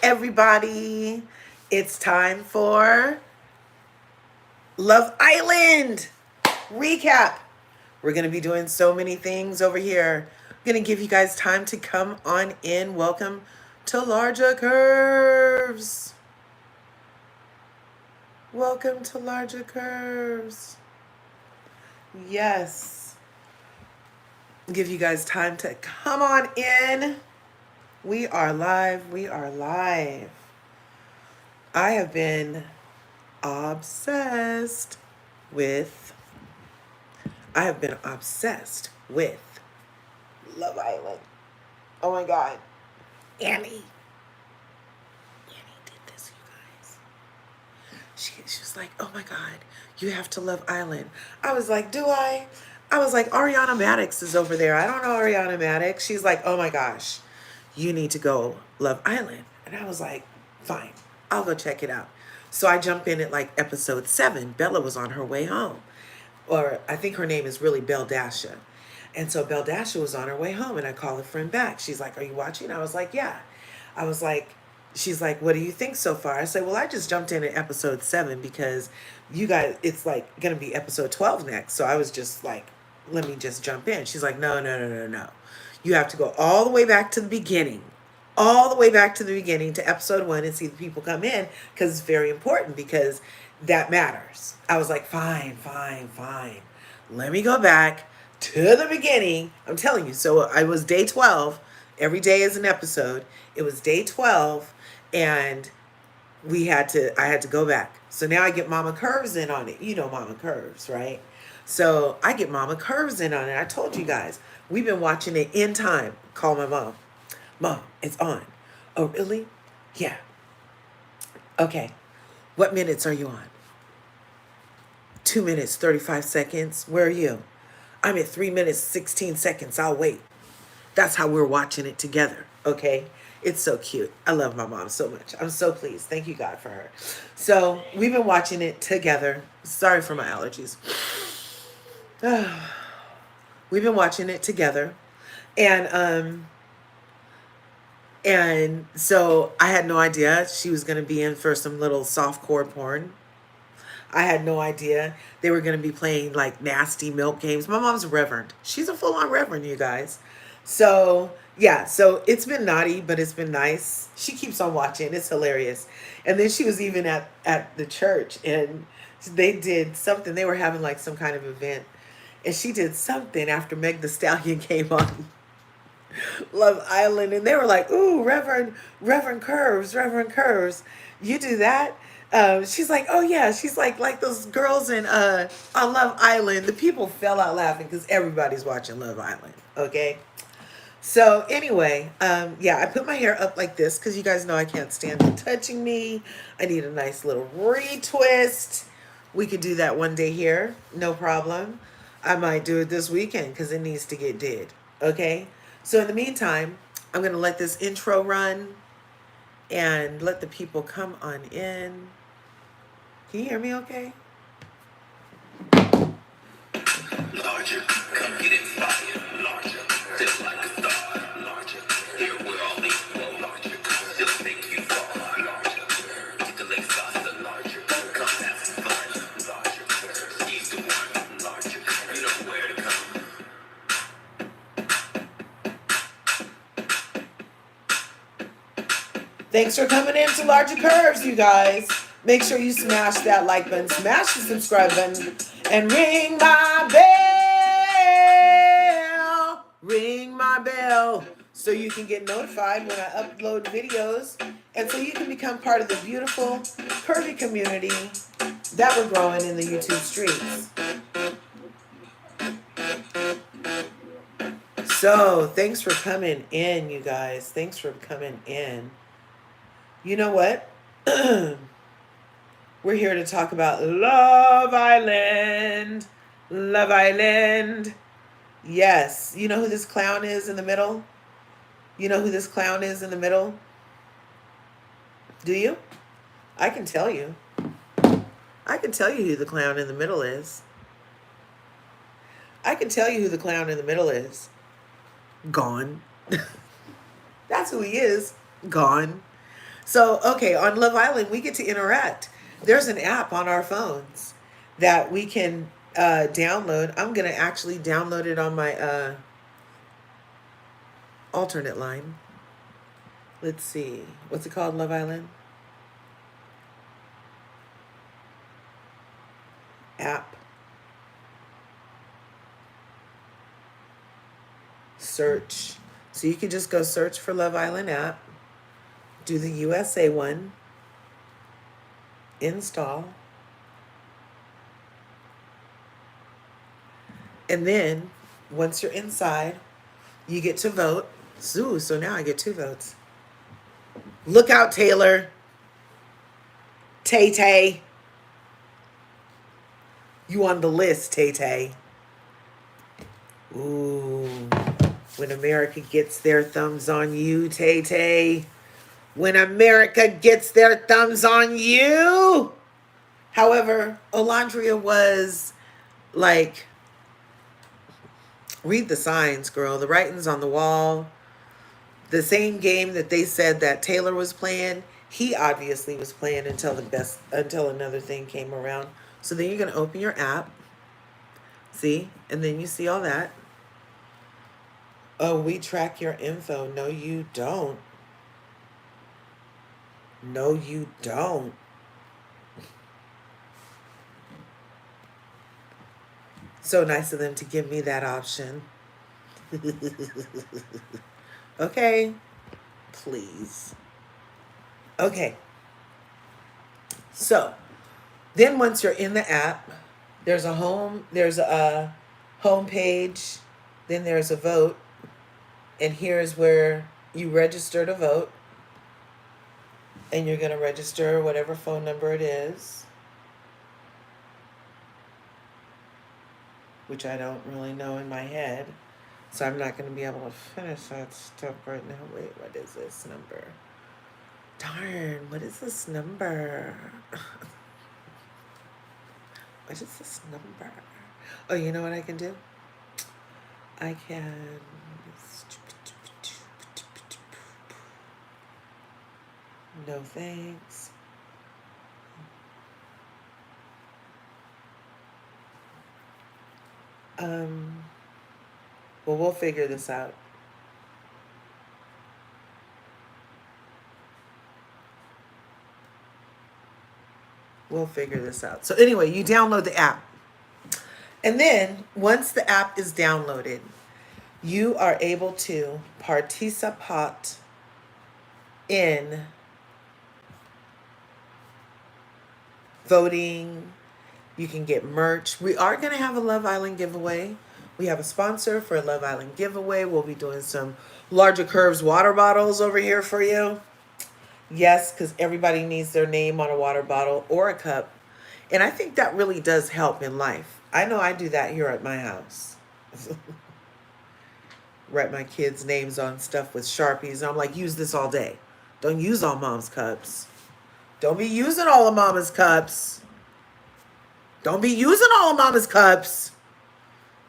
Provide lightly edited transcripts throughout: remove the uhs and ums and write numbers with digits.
everybody. It's time for Love Island recap. We're going to be doing so many things over here. I'm going to give you guys time to come on in. Welcome to LRGA Curves. Welcome to LRGA Curves. Yes. Give you guys time to come on in. We are live. We are live. I have been obsessed with Love Island. Oh my God. Annie did this, you guys. She was like, oh my God, you have to Love Island. I was like, do I? I was like, Ariana Madix is over there. I don't know Ariana Madix. She's like, oh my gosh, you need to go Love Island. And I was like, fine, I'll go check it out. So I jump in at like episode 7. Bella was on her way home. Or I think her name is really Belle Dasha. And so Belle Dasha was on her way home and I call a friend back. She's like, are you watching? I was like, yeah. I was like, she's like, what do you think so far? I said, well, I just jumped in at episode 7 because you guys, it's like going to be episode 12 next. So I was just like, let me just jump in. She's like, no. You have to go all the way back to the beginning. All the way back to the beginning to episode 1 and see the people come in because it's very important because that matters. I was like, fine. Let me go back to the beginning. I'm telling you. So I was day 12. Every day is an episode. It was day 12 and I had to go back. So now I get Mama Curves in on it. You know Mama Curves, right? So I get Mama Curves in on it. I told you guys, we've been watching it in time. Call my mom. Mom, it's on. Oh, really? Yeah. Okay. What minutes are you on? 2 minutes, 35 seconds. Where are you? I'm at 3 minutes, 16 seconds. I'll wait. That's how we're watching it together. Okay. It's so cute. I love my mom so much. I'm so pleased. Thank you, God, for her. So we've been watching it together. Sorry for my allergies. We've been watching it together. And so I had no idea she was going to be in for some little softcore porn. I had no idea they were going to be playing like nasty milk games. My mom's a reverend. She's a full-on reverend, you guys. So yeah, so it's been naughty, but it's been nice. She keeps on watching. It's hilarious. And then she was even at the church and they did something. They were having like some kind of event. And she did something after Meg the Stallion came on Love Island. And they were like, ooh, Reverend Curves. You do that? She's like, oh yeah. She's like those girls in on Love Island. The people fell out laughing because everybody's watching Love Island. Okay. So anyway, yeah, I put my hair up like this because you guys know I can't stand it touching me. I need a nice little retwist. We could do that one day here. No problem. I might do it this weekend because it needs to get did. Okay. So in the meantime, I'm going to let this intro run and let the people come on in. Can you hear me okay? Larger, come get it fire. Larger, feel like a star. Larger, here we're all equal. Larger, just make you fall. Larger, get the legs off the larger. Come have some fun. Larger, she's the one. Larger, you know where to come. Thanks for coming in to LRGA Curves, you guys. Make sure you smash that like button, smash the subscribe button, and ring my bell. Ring my bell so you can get notified when I upload videos and so you can become part of the beautiful curvy community that we're growing in the YouTube streets. So thanks for coming in, you guys. Thanks for coming in. You know what? We're here to talk about Love Island. Love Island. Yes. You know who this clown is in the middle? You know who this clown is in the middle? Do you? I can tell you. I can tell you who the clown in the middle is. I can tell you who the clown in the middle is. Gone. That's who he is. Gone. So, okay, on Love Island, we get to interact. There's an app on our phones that we can download. I'm going to actually download it on my alternate line. Let's see. What's it called? Love Island? App. Search. So you can just go search for Love Island app, do the USA one, install, and then once you're inside, you get to vote. So now I get 2 votes. Look out, Taylor. Tay Tay. You on the list, Tay Tay. Ooh. When America gets their thumbs on you, Tay Tay. When America gets their thumbs on you. However, Olandria was like, read the signs, girl. The writing's on the wall. The same game that they said that Taylor was playing, he obviously was playing until another thing came around. So then you're gonna open your app, see, and then you see all that. Oh, we track your info. No, you don't. No, you don't. So nice of them to give me that option. Okay, please. Okay. So then once you're in the app, there's a home page, then there's a vote, and here's where you register to vote. And you're going to register whatever phone number it is, which I don't really know in my head. So I'm not going to be able to finish that stuff right now. Wait, what is this number? Darn, what is this number? What is this number? Oh, you know what I can do? I can... No thanks. Well, we'll figure this out. We'll figure this out. So anyway, you download the app. And then once the app is downloaded, you are able to participate in voting. You can get merch. We are going to have a Love Island giveaway. We have a sponsor for a Love Island giveaway. We'll be doing some LRGA Curves water bottles over here for you. Yes, because everybody needs their name on a water bottle or a cup. And I think that really does help in life. I know I do that here at my house. Write my kids' names on stuff with Sharpies. I'm like, use this all day. Don't use all mom's cups. Don't be using all of mama's cups. Don't be using all of mama's cups.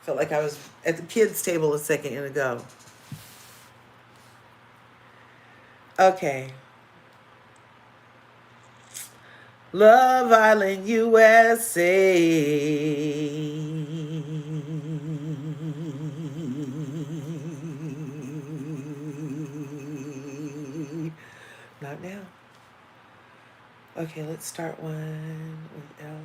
Felt like I was at the kids' table a second ago. Okay. Love Island, USA. Not now. Okay, let's start one with Ella.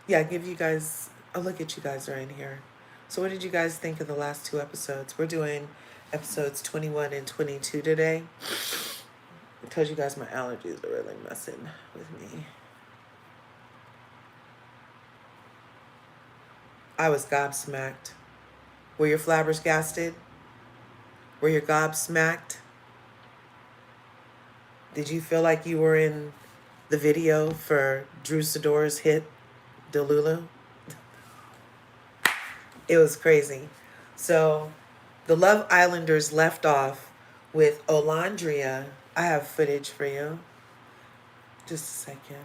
Yeah, give you guys a look at you guys are in here. So what did you guys think of the last 2 episodes? We're doing episodes 21 and 22 today. I told you guys my allergies are really messing with me. I was gobsmacked. Were you flabbergasted? Were you gobsmacked? Did you feel like you were in the video for Drew Sidor's hit, Delulu? It was crazy. So the Love Islanders left off with Olandria. I have footage for you. Just a second.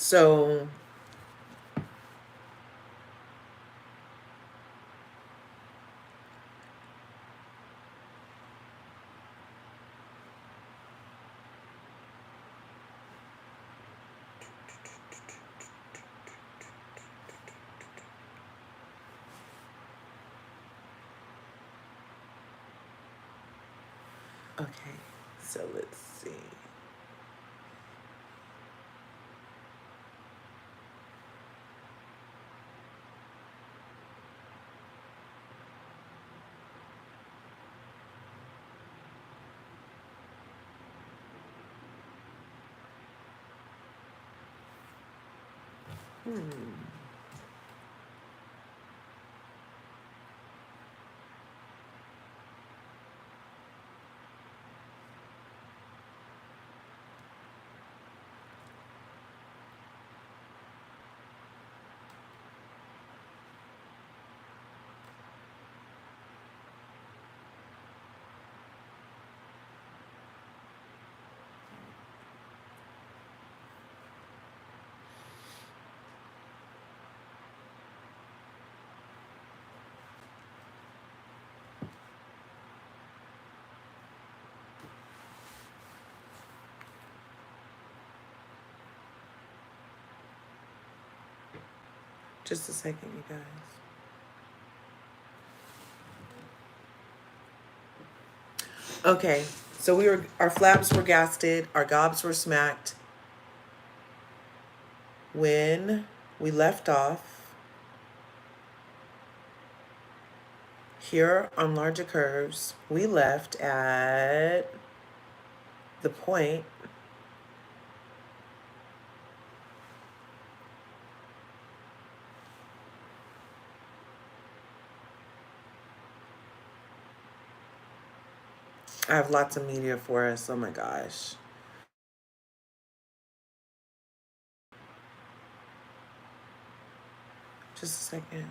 So okay, so let's see. Just a second, you guys. Okay, so our flaps were gasted, our gobs were smacked. When we left off here on larger curves, we left at the point I have lots of media for us. Oh my gosh. Just a second.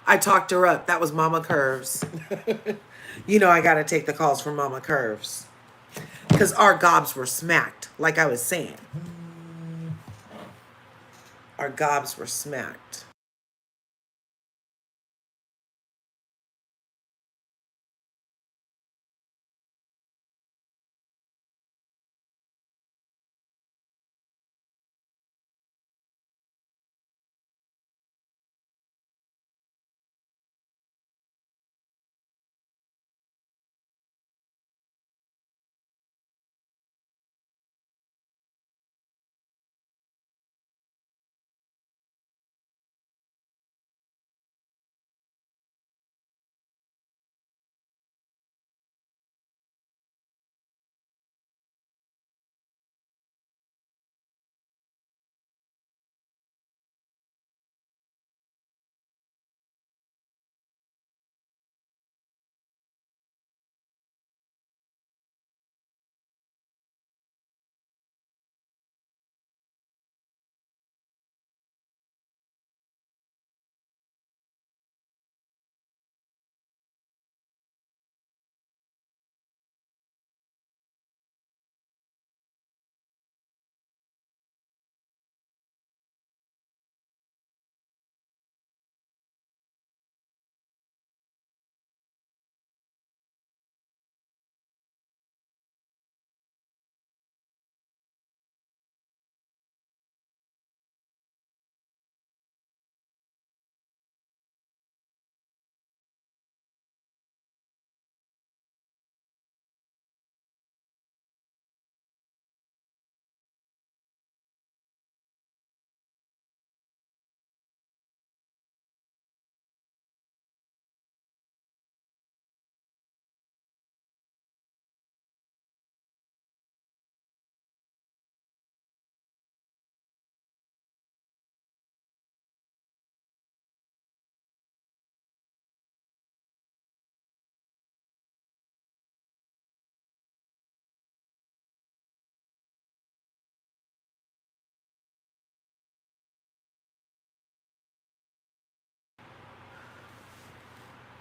I talked her up. That was Mama Curves. You know I got to take the calls from Mama Curves. Because our gobs were smacked, like I was saying. Our gobs were smacked.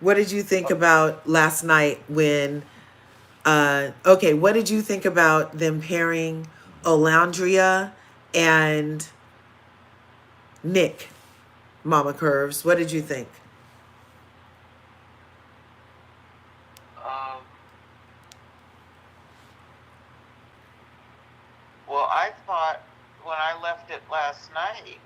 What did you think about last night when, okay, what did you think about them pairing Olandria and Nick, Mama Curves? What did you think? Well, I thought when I left it last night,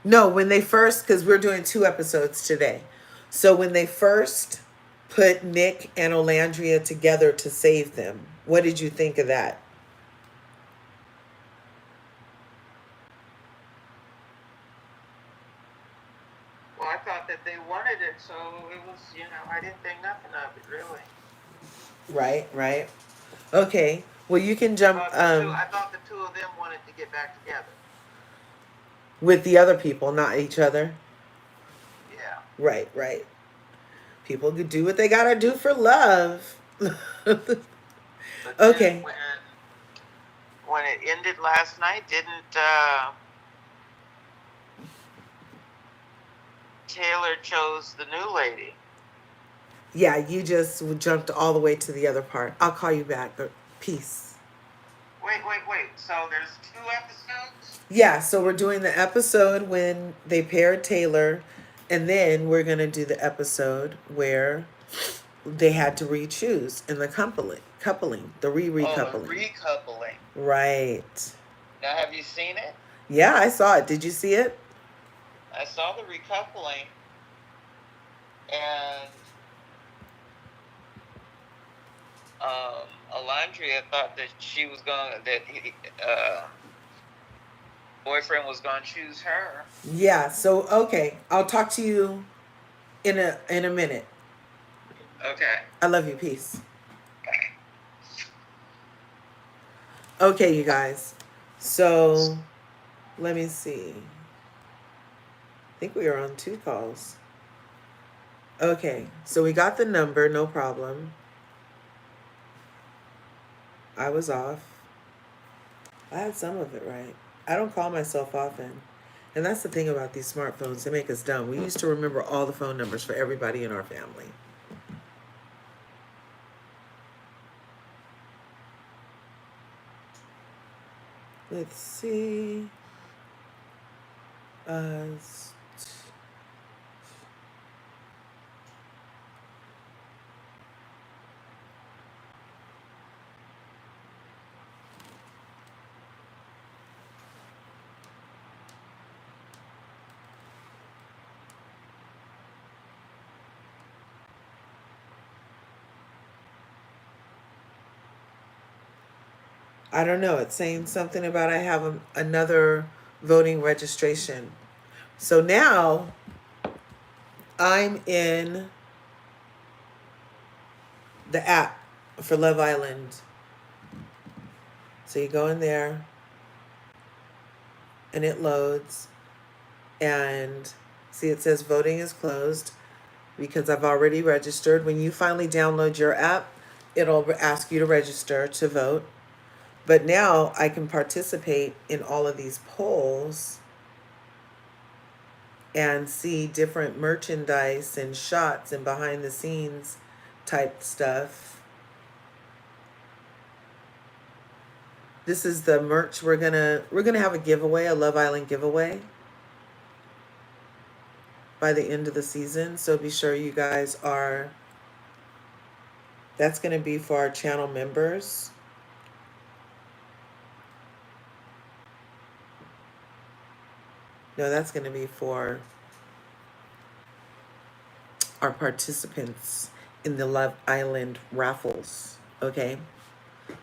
No, when they first, because we're doing 2 episodes today. So when they first put Nick and Olandria together to save them, what did you think of that? well, I thought that they wanted it, so it was, I didn't think nothing of it, really. Right, right. Okay. Well, you can jump I thought the two of them wanted to get back together. with the other people, not each other. Yeah. Right, right. People could do what they gotta do for love. But Okay. then when it ended last night, didn't Taylor chose the new lady? Yeah, you just jumped all the way to the other part. I'll call you back, but peace. Wait. So there's 2 episodes? Yeah, so we're doing the episode when they paired Taylor, and then we're gonna do the episode where they had to re-choose in the coupling, the recoupling. Oh, the recoupling. Right. Now, have you seen it? Yeah, I saw it. Did you see it? I saw the recoupling, and Olandria thought that she was boyfriend was gonna choose her. Yeah. So okay, I'll talk to you in a minute. Okay. I love you. Peace. Okay, you guys. So let me see. I think we are on 2 calls. Okay, so we got the number, no problem. I was off. I had some of it right. I don't call myself often. And that's the thing about these smartphones, they make us dumb. We used to remember all the phone numbers for everybody in our family. Let's see. I don't know. It's saying something about I have another voting registration. So now I'm in the app for Love Island. So you go in there and it loads, and see it says voting is closed because I've already registered. When you finally download your app, it'll ask you to register to vote. But now I can participate in all of these polls and see different merchandise and shots and behind the scenes type stuff. This is the merch we're gonna have a giveaway, a Love Island giveaway by the end of the season. So be sure you guys are, that's gonna be for our channel members. No, that's going to be for our participants in the Love Island raffles. Okay.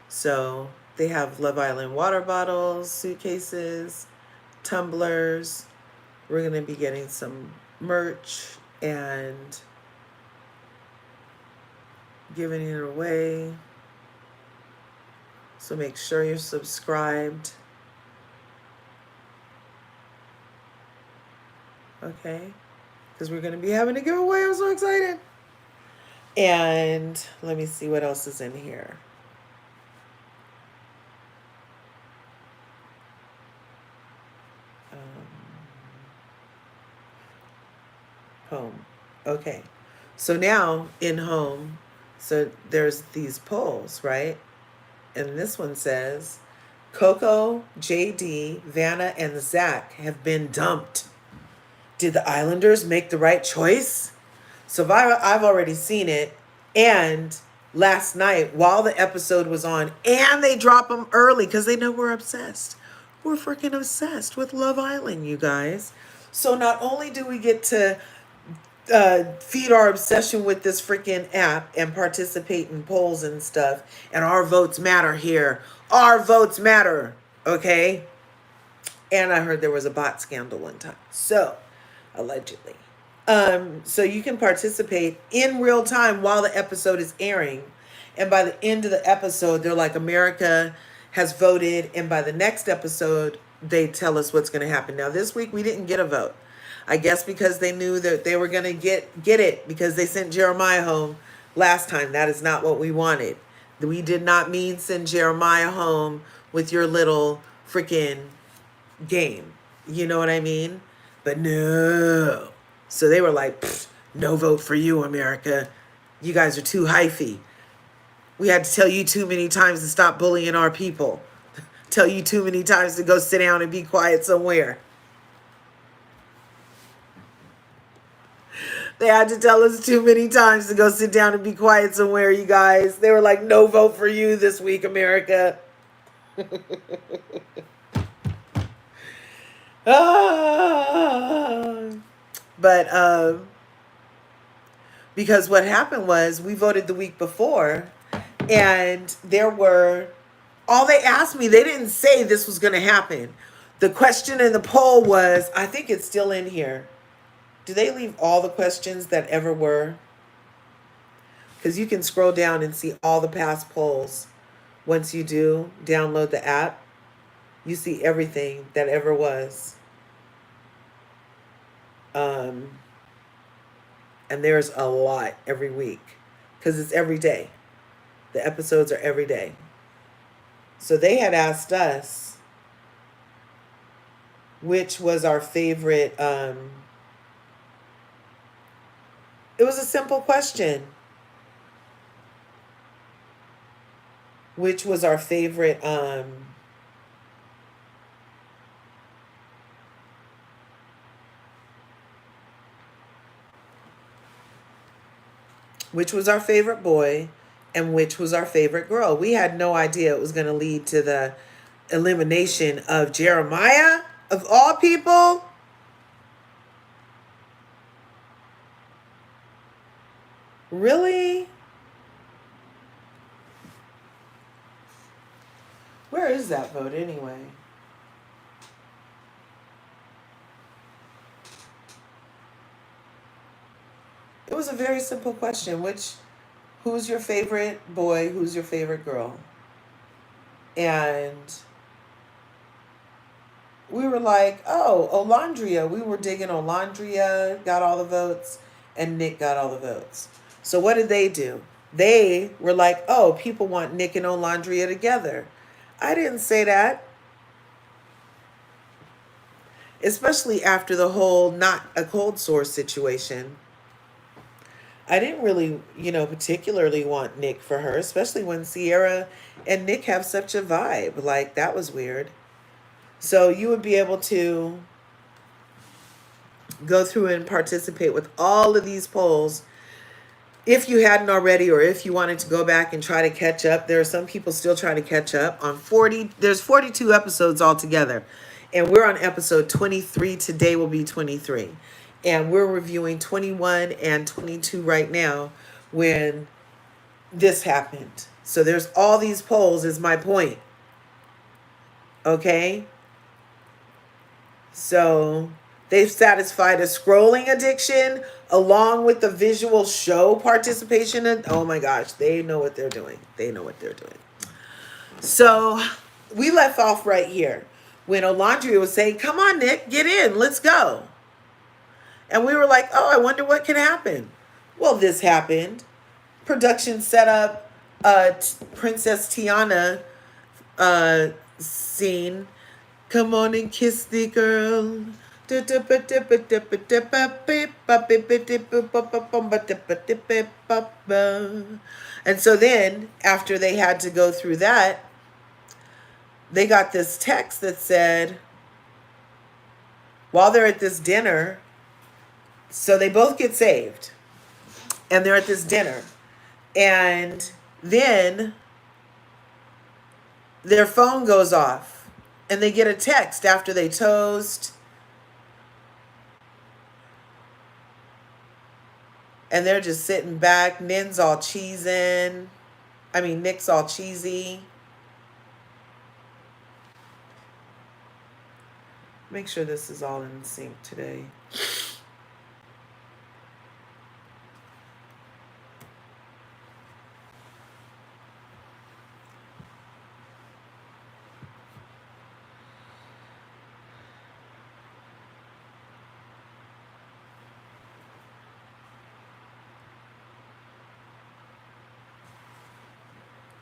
So they have Love Island water bottles, suitcases, tumblers. We're going to be getting some merch and giving it away. So make sure you're subscribed. Okay, because we're going to be having a giveaway. I'm so excited. And let me see what else is in here. Home. Okay. So now in home, so there's these polls, right? And this one says Coco, JD, Vanna, and Zach have been dumped. Did the Islanders make the right choice? So I've already seen it. And last night, while the episode was on, and they drop them early because they know we're obsessed. We're freaking obsessed with Love Island, you guys. So not only do we get to feed our obsession with this freaking app and participate in polls and stuff, and our votes matter here. Our votes matter, okay? And I heard there was a bot scandal one time. So, allegedly. So you can participate in real time while the episode is airing. And by the end of the episode, they're like, America has voted. And by the next episode, they tell us what's going to happen. Now, this week, we didn't get a vote. I guess because they knew that they were going to get it because they sent Jeremiah home last time. That is not what we wanted. We did not mean send Jeremiah home with your little freaking game. You know what I mean? But no. So they were like, no vote for you, America. You guys are too hyphy. We had to tell you too many times to stop bullying our people. Tell you too many times to go sit down and be quiet somewhere. They had to tell us too many times to go sit down and be quiet somewhere, you guys. They were like, no vote for you this week, America. But because what happened was we voted the week before, and there were, all they asked me, they didn't say this was going to happen. The question in the poll was, I think it's still in here. Do they leave all the questions that ever were? Because you can scroll down and see all the past polls. Once you do download the app, you see everything that ever was. And there's a lot every week because it's every day. The episodes are every day. So they had asked us which was our favorite. It was a simple question. Which was our favorite which was our favorite boy and which was our favorite girl. We had no idea it was going to lead to the elimination of Jeremiah, of all people. Really? Where is that vote anyway? It was a very simple question. Who's your favorite boy? Who's your favorite girl? And we were like, oh, Olandria. We were digging Olandria, got all the votes, and Nick got all the votes. So what did they do? They were like, oh, people want Nick and Olandria together. I didn't say that. Especially after the whole not a cold sore situation. I didn't really, particularly want Nick for her, especially when Sierra and Nick have such a vibe. Like, that was weird. So you would be able to go through and participate with all of these polls if you hadn't already, or if you wanted to go back and try to catch up. There are some people still trying to catch up on 40. There's 42 episodes altogether. And we're on episode 23. Today will be 23. And we're reviewing 21 and 22 right now when this happened. So there's all these polls is my point. Okay? So they've satisfied a scrolling addiction along with the visual show participation. And oh my gosh, they know what they're doing. They know what they're doing. So we left off right here when Olandria was saying, come on, Nick, get in. Let's go. And we were like, oh, I wonder what can happen. Well, this happened. Production set up a Princess Tiana scene. Come on and kiss the girl. And so then, after they had to go through that, they got this text that said, while they're at this dinner, so they both get saved, and they're at this dinner, and then their phone goes off, and they get a text after they toast, and they're just sitting back. Nick's all cheesy. Make sure this is all in sync today.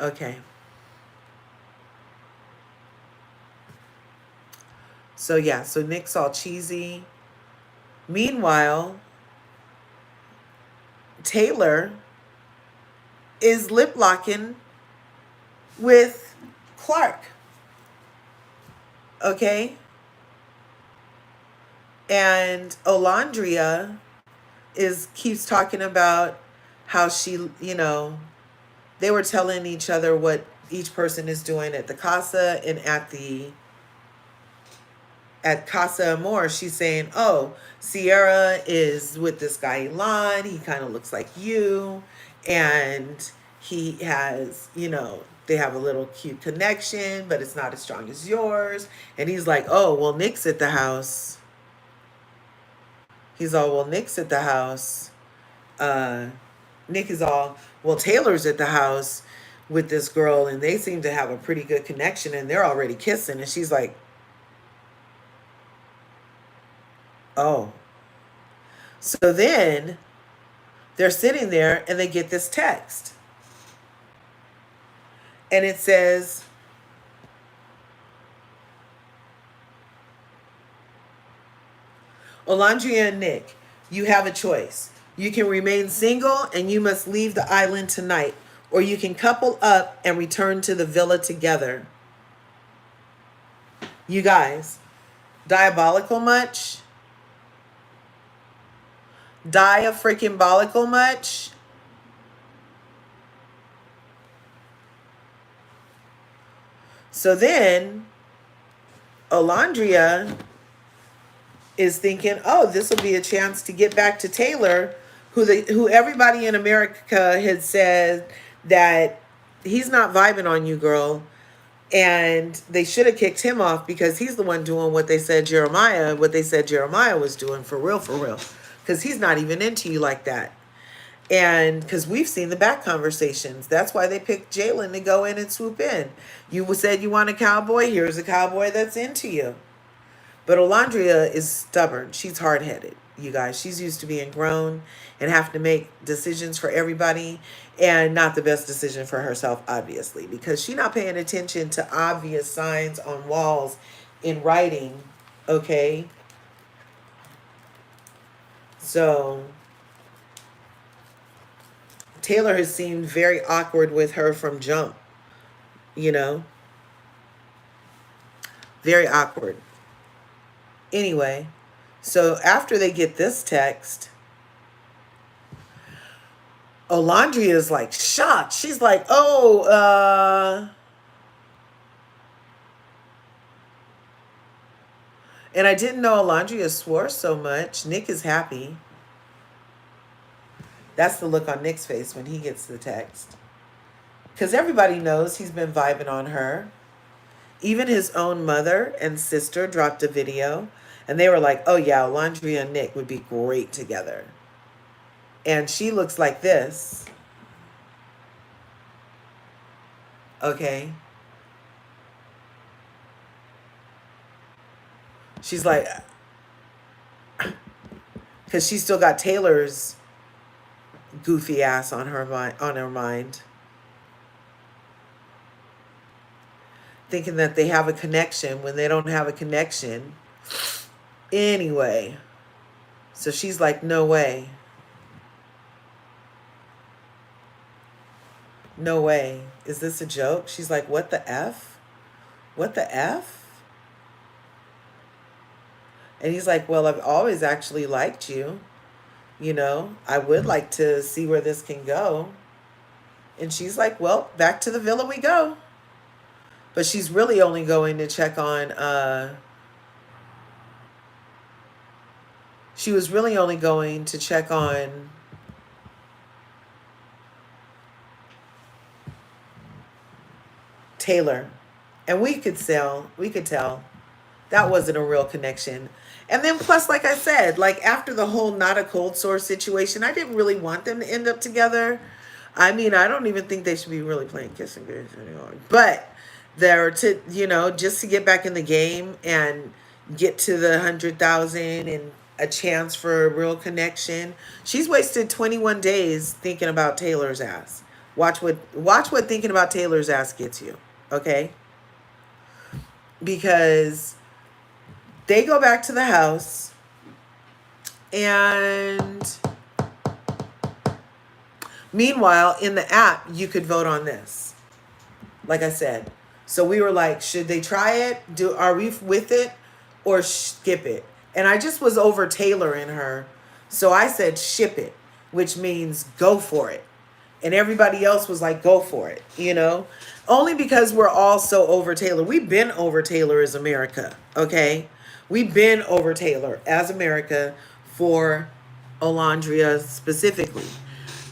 Okay. So yeah, so Nick's all cheesy. Meanwhile, Taylor is lip locking with Clark. Okay? And Olandria keeps talking about how she, they were telling each other what each person is doing at the casa, and at Casa Amor, she's saying, oh, Sierra is with this guy Elon. He kind of looks like you. And he has, they have a little cute connection, but it's not as strong as yours. And he's like, oh, well, Nick's at the house. He's all, well, Nick's at the house. Nick is all, well, Taylor's at the house with this girl, and they seem to have a pretty good connection, and they're already kissing. And she's like, oh. So then they're sitting there and they get this text. And it says, Olandria and Nick, you have a choice. You can remain single and you must leave the island tonight, or you can couple up and return to the villa together. You guys, diabolical much? Dia-freaking-bolical much? So then, Olandria is thinking, oh, this will be a chance to get back to Taylor, who everybody in America had said that he's not vibing on you, girl. And they should have kicked him off because he's the one doing what they said Jeremiah was doing, for real. Because he's not even into you like that. And because we've seen the back conversations. That's why they picked Jalen to go in and swoop in. You said you want a cowboy. Here's a cowboy that's into you. But Olandria is stubborn. She's hard-headed, you guys. She's used to being grown and having to make decisions for everybody, and not the best decision for herself, obviously, because she's not paying attention to obvious signs on walls in writing, okay? So Taylor has seemed very awkward with her from jump, very awkward. Anyway, so after they get this text, Olandria is like shocked. She's like, oh, and I didn't know Olandria swore so much. Nick is happy. That's the look on Nick's face when he gets the text. Because everybody knows he's been vibing on her. Even his own mother and sister dropped a video, and they were like, oh yeah, Olandria and Nick would be great together. And she looks like this. Okay. She's like, because she still got Taylor's goofy ass on her mind. Thinking that they have a connection when they don't have a connection. Anyway, so she's like, no way. No way. Is this a joke? She's like, what the F? What the F? And he's like, well, I've always actually liked you. You know, I would like to see where this can go. And she's like, well, back to the villa we go. But she's really only going to check on, she was really only going to check on Taylor. And we could tell that wasn't a real connection. And then plus, like I said, like after the whole not a cold sore situation, I didn't really want them to end up together. I mean, I don't even think they should be really playing kissing games anymore. But they're to, you know, just to get back in the game and get to the 100,000 and a chance for a real connection. She's wasted 21 days thinking about Taylor's ass. Watch what thinking about Taylor's ass gets you. Okay? Because they go back to the house and meanwhile in the app you could vote on this, like I said. So we were like, should they try it? Are we with it or skip it? And I just was over Taylor and her, so I said ship it, which means go for it. And everybody else was like, go for it, you know? Only because we're all so over Taylor. We've been over Taylor as America, okay? We've been over Taylor as America for Olandria specifically.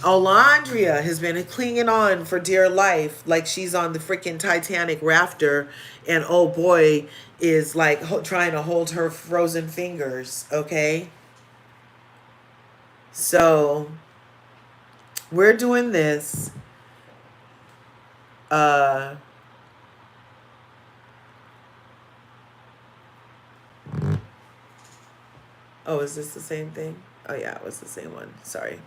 Olandria has been clinging on for dear life like she's on the freaking Titanic rafter, and oh boy is like trying to hold her frozen fingers, okay? So we're doing this. Oh, is this the same thing? Oh yeah, it was the same one. Sorry.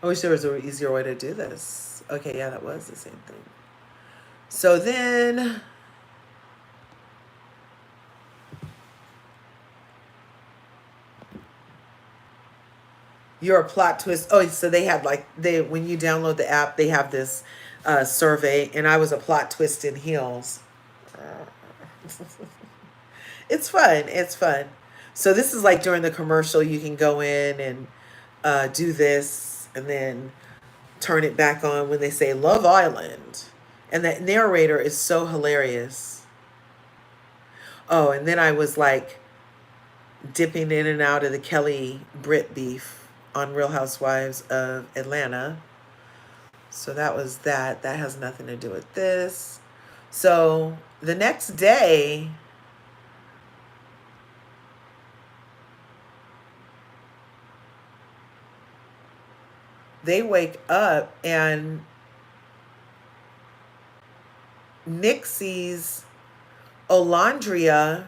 I wish there was an easier way to do this. Okay, yeah, that was the same thing. So then your plot twist. Oh, so they had like when you download the app, they have this survey, and I was a plot twist in heels. It's fun. It's fun. So this is like during the commercial, you can go in and do this, and then turn it back on when they say Love Island, and that narrator is so hilarious. Oh, and then I was like dipping in and out of the Kelly Britt beef on Real Housewives of Atlanta. So that was that. That has nothing to do with this. So the next day, they wake up and Nick sees Olandria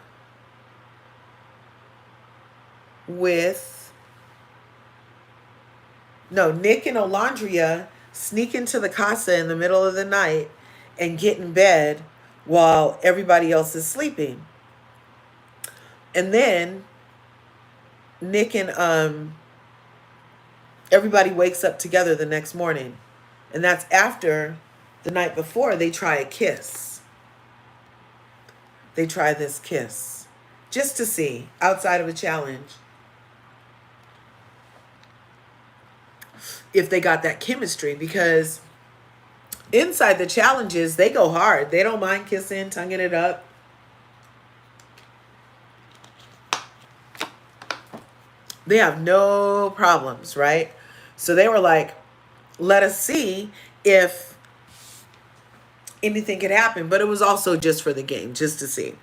Nick and Olandria sneak into the casa in the middle of the night and get in bed while everybody else is sleeping. And then Nick and everybody wakes up together the next morning. And that's after the night before they try a kiss. They try this kiss just to see, outside of a challenge, if they got that chemistry, because inside the challenges, they go hard. They don't mind kissing, tonguing it up. They have no problems, right? So they were like, let us see if anything could happen. But it was also just for the game, just to see.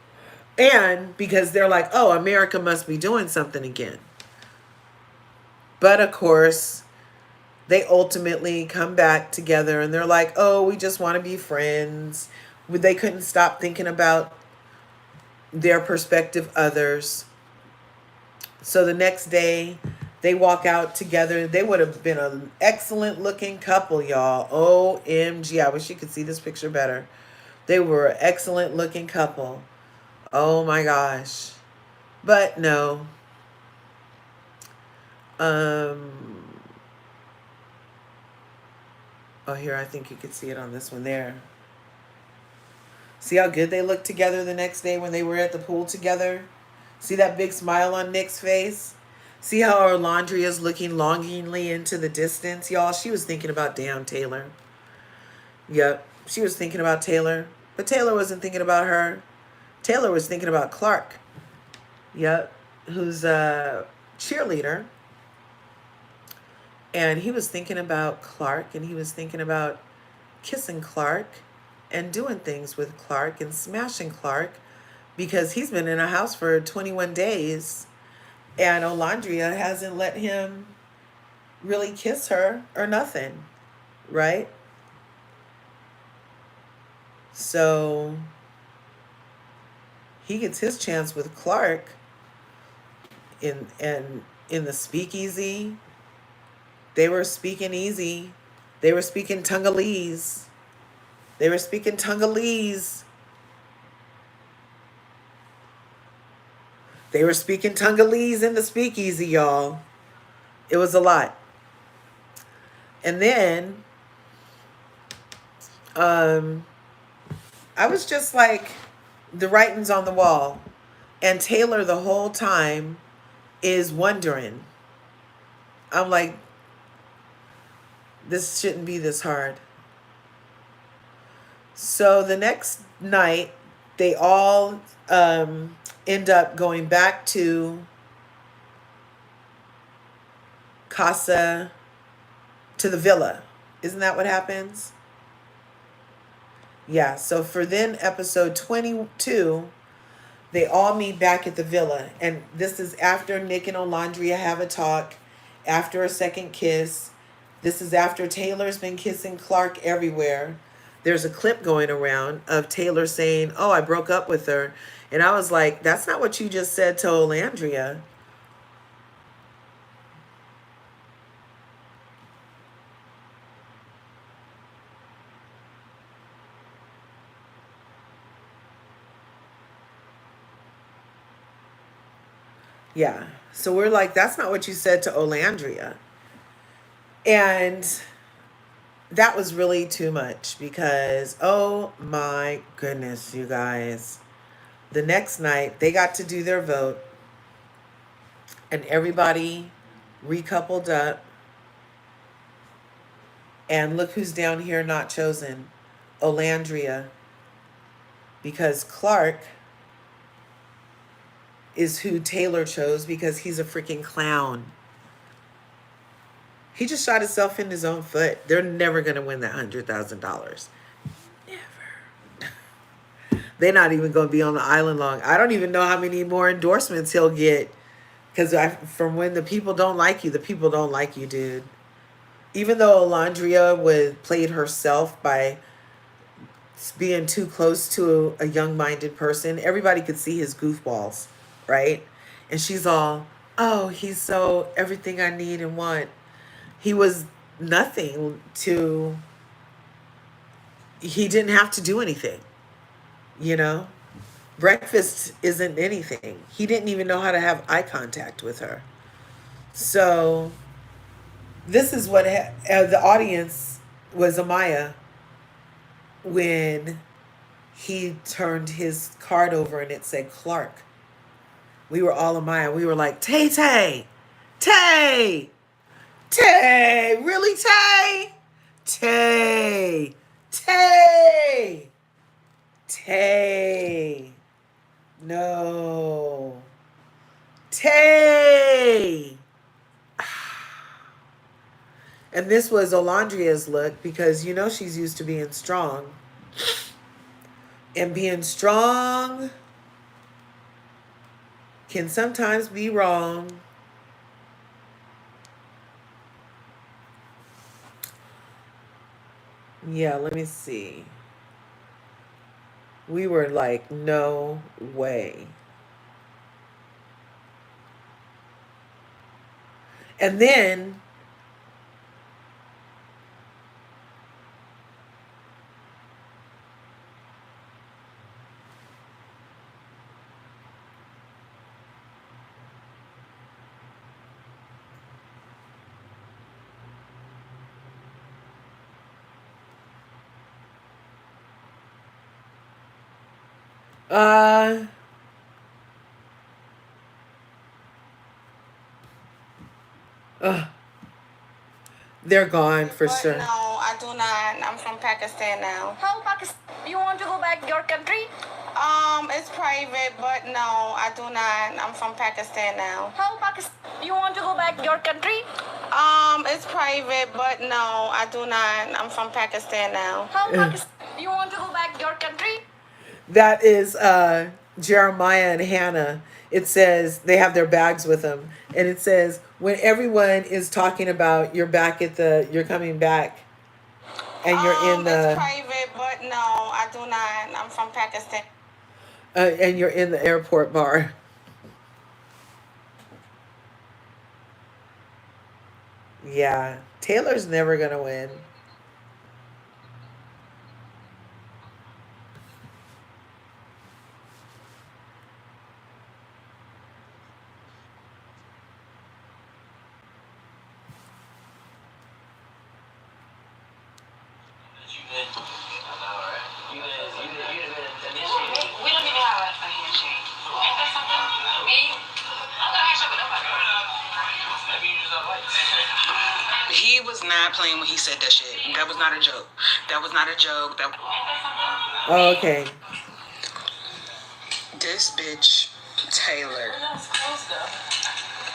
And because they're like, oh, America must be doing something again. But of course, they ultimately come back together and they're like, oh, we just want to be friends. They couldn't stop thinking about their prospective others. So the next day, they walk out together. They would have been an excellent looking couple, y'all. OMG. I wish you could see this picture better. They were an excellent looking couple. Oh my gosh. But no. Um, oh, here, I think you could see it on this one there. See how good they looked together the next day when they were at the pool together? See that big smile on Nick's face? See how Olandria's looking longingly into the distance? Y'all, she was thinking about damn Taylor. Yep, she was thinking about Taylor. But Taylor wasn't thinking about her. Taylor was thinking about Clark. Yep, who's a cheerleader. And he was thinking about Clark, and he was thinking about kissing Clark and doing things with Clark and smashing Clark because he's been in a house for 21 days and Olandria hasn't let him really kiss her or nothing, right? So he gets his chance with Clark in the speakeasy. They were speaking easy. They were speaking Tongolese. They were speaking Tongolese. They were speaking Tongolese in the speakeasy, y'all. It was a lot. And then I was just like, the writing's on the wall. And Taylor the whole time is wondering. I'm like, this shouldn't be this hard. So the next night, they all end up going back to Casa, to the villa. Isn't that what happens? Yeah, so for then episode 22, they all meet back at the villa. And this is after Nick and Olandria have a talk, after a second kiss. This is after Taylor's been kissing Clark everywhere. There's a clip going around of Taylor saying, oh, I broke up with her. And I was like, that's not what you just said to Olandria. Yeah. So we're like, that's not what you said to Olandria. And that was really too much because, oh my goodness, you guys. The next night, they got to do their vote. And everybody recoupled up. And look who's down here not chosen. Olandria. Because Clark is who Taylor chose because he's a freaking clown. He just shot himself in his own foot. They're never going to win that $100,000. Never. They're not even going to be on the island long. I don't even know how many more endorsements he'll get. Because from when the people don't like you, the people don't like you, dude. Even though Olandria played herself by being too close to a young-minded person, everybody could see his goofballs, right? And she's all, oh, he's so everything I need and want. He was nothing to, he didn't have to do anything, you know? Breakfast isn't anything. He didn't even know how to have eye contact with her. So this is what the audience was Amaya when he turned his card over and it said Clark. We were all Amaya. We were like, Tay Tay, Tay, Tay, really Tay, Tay, Tay, Tay, no, Tay. And this was Olandria's look because you know she's used to being strong. And being strong can sometimes be wrong. Yeah, let me see. We were like, no way. And then Uh, uh they're gone for But sure. no, I do not. I'm from Pakistan now. How Pakistan? You want to go back your country? It's private, but no, I do not. I'm from Pakistan now. How Pakistan? You want to go back your country? It's private, but no, I do not. I'm from Pakistan now. How Pakistan? You want to go back your country? That is Jeremiah and Hannah. It says they have their bags with them, and it says when everyone is talking about you're coming back, and you're in It's the private, but no, I do not. I'm from Pakistan. and you're in the airport bar. Yeah, Taylor's never gonna win. We don't even have a handshake. Ain't that something? Me? I'm gonna handshake with nobody. Maybe you just don't like it. He was not playing when he said that shit. That was not a joke. That was not a joke. That. Oh, okay. This bitch, Taylor.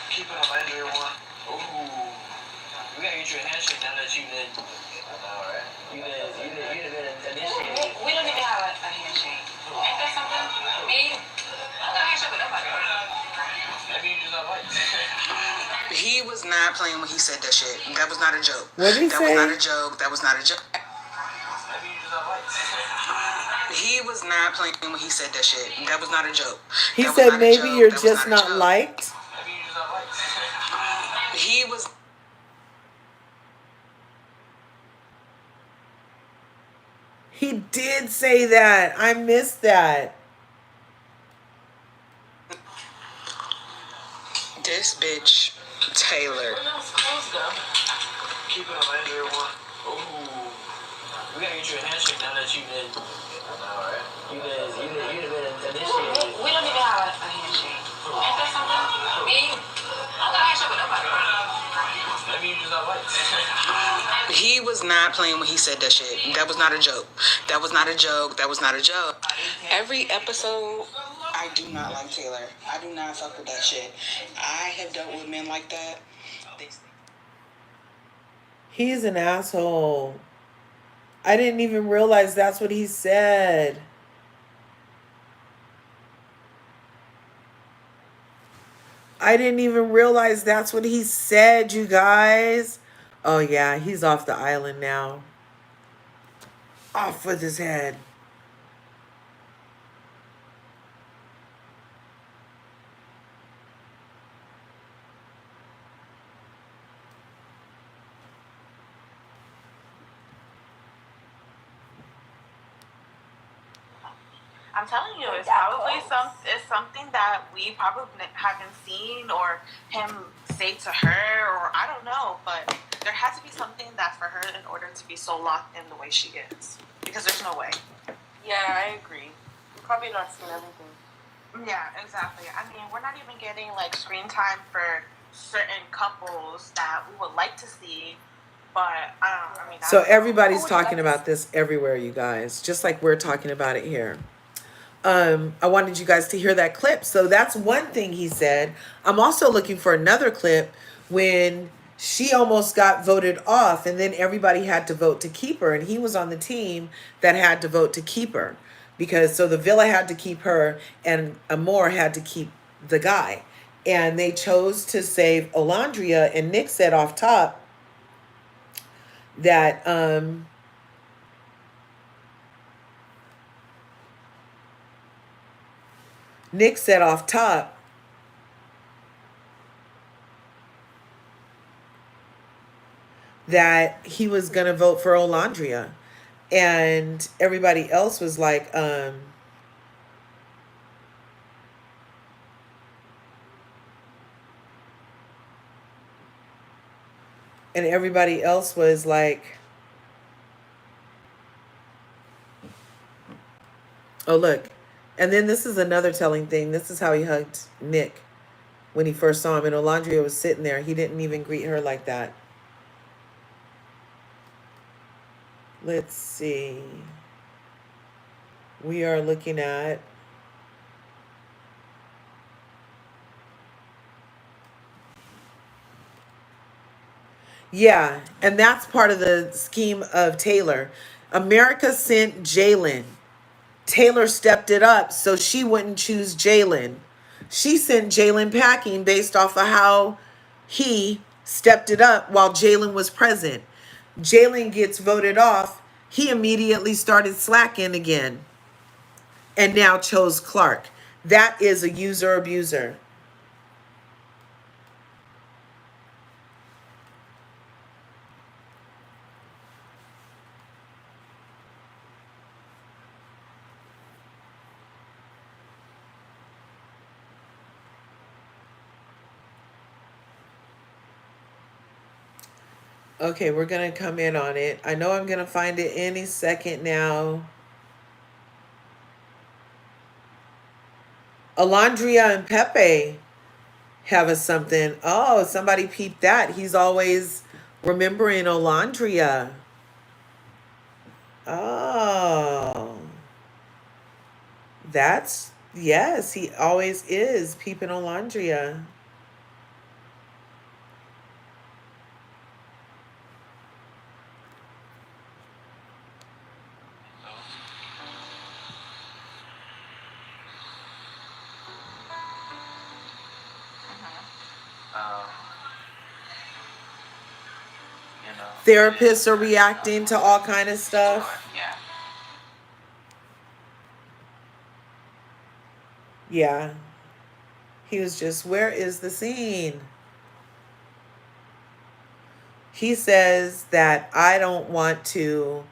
Keep it on my dear one. Ooh. We gotta get you a handshake now that you've been. I know, right? You've been initiated. We don't even have a handshake. Ain't that something? Me? I'm gonna handshake with nobody. Maybe you just don't like it. He was not playing when he said that shit. That was not a joke. What did he That was not say? a joke. That was not a joke. Maybe you just don't like it. He was not playing when he said that shit. That was not a joke. He That was said not a maybe joke. you're That was just not a not joke. liked. Maybe you just don't like it. He was. He did say that. I missed that. This bitch, Taylor. Keep it on my dear one. Ooh. We gotta get you a handshake now that you've been. I know, right? You've been initiated. We don't even have a handshake. Ain't that something? Me? I'm gonna handshake with nobody. Maybe you just don't like it. He was not playing when he said that shit. That was not a joke. That was not a joke. That was not a joke. Every episode, I do not like Taylor. I do not fuck with that shit. I have dealt with men like that. He's an asshole. I didn't even realize that's what he said. I didn't even realize that's what he said, you guys. Oh, yeah, he's off the island now. Off with his head. I'm telling you, it's probably something that we probably haven't seen or him say to her, or I don't know, but there has to be something that for her in order to be so locked in the way she is, because there's no way. Yeah, I agree. We've probably not seen everything. Yeah, exactly. I mean, we're not even getting like screen time for certain couples that we would like to see, but I mean. So everybody's talking about this everywhere, you guys, just like we're talking about it here. I wanted you guys to hear that clip. So that's one thing he said. I'm also looking for another clip when she almost got voted off and then everybody had to vote to keep her. And he was on the team that had to vote to keep her. Because so the villa had to keep her and Amor had to keep the guy. And they chose to save Olandria. And Nick said off top that Nick said off top that he was going to vote for Olandria. And everybody else was like, and everybody else was like, oh, look. And then this is another telling thing. This is how he hugged Nick when he first saw him. And Olandria was sitting there. He didn't even greet her like that. Let's see. We are looking at yeah, and that's part of the scheme of Taylor. America sent Jalen. Taylor stepped it up so she wouldn't choose Jalen. She sent Jalen packing based off of how he stepped it up while Jalen was present. Jalen gets voted off. He immediately started slacking again and now chose Clark. That is a user abuser. Okay, we're going to come in on it. I know I'm going to find it any second now. Olandria and Pepe have a something. Oh, somebody peeped that. He's always remembering Olandria. Oh. That's, yes, he always is peeping Olandria. You know. Therapists are reacting to all kind of stuff. Yeah. Yeah. He was just, where is the scene? He says that I don't want to,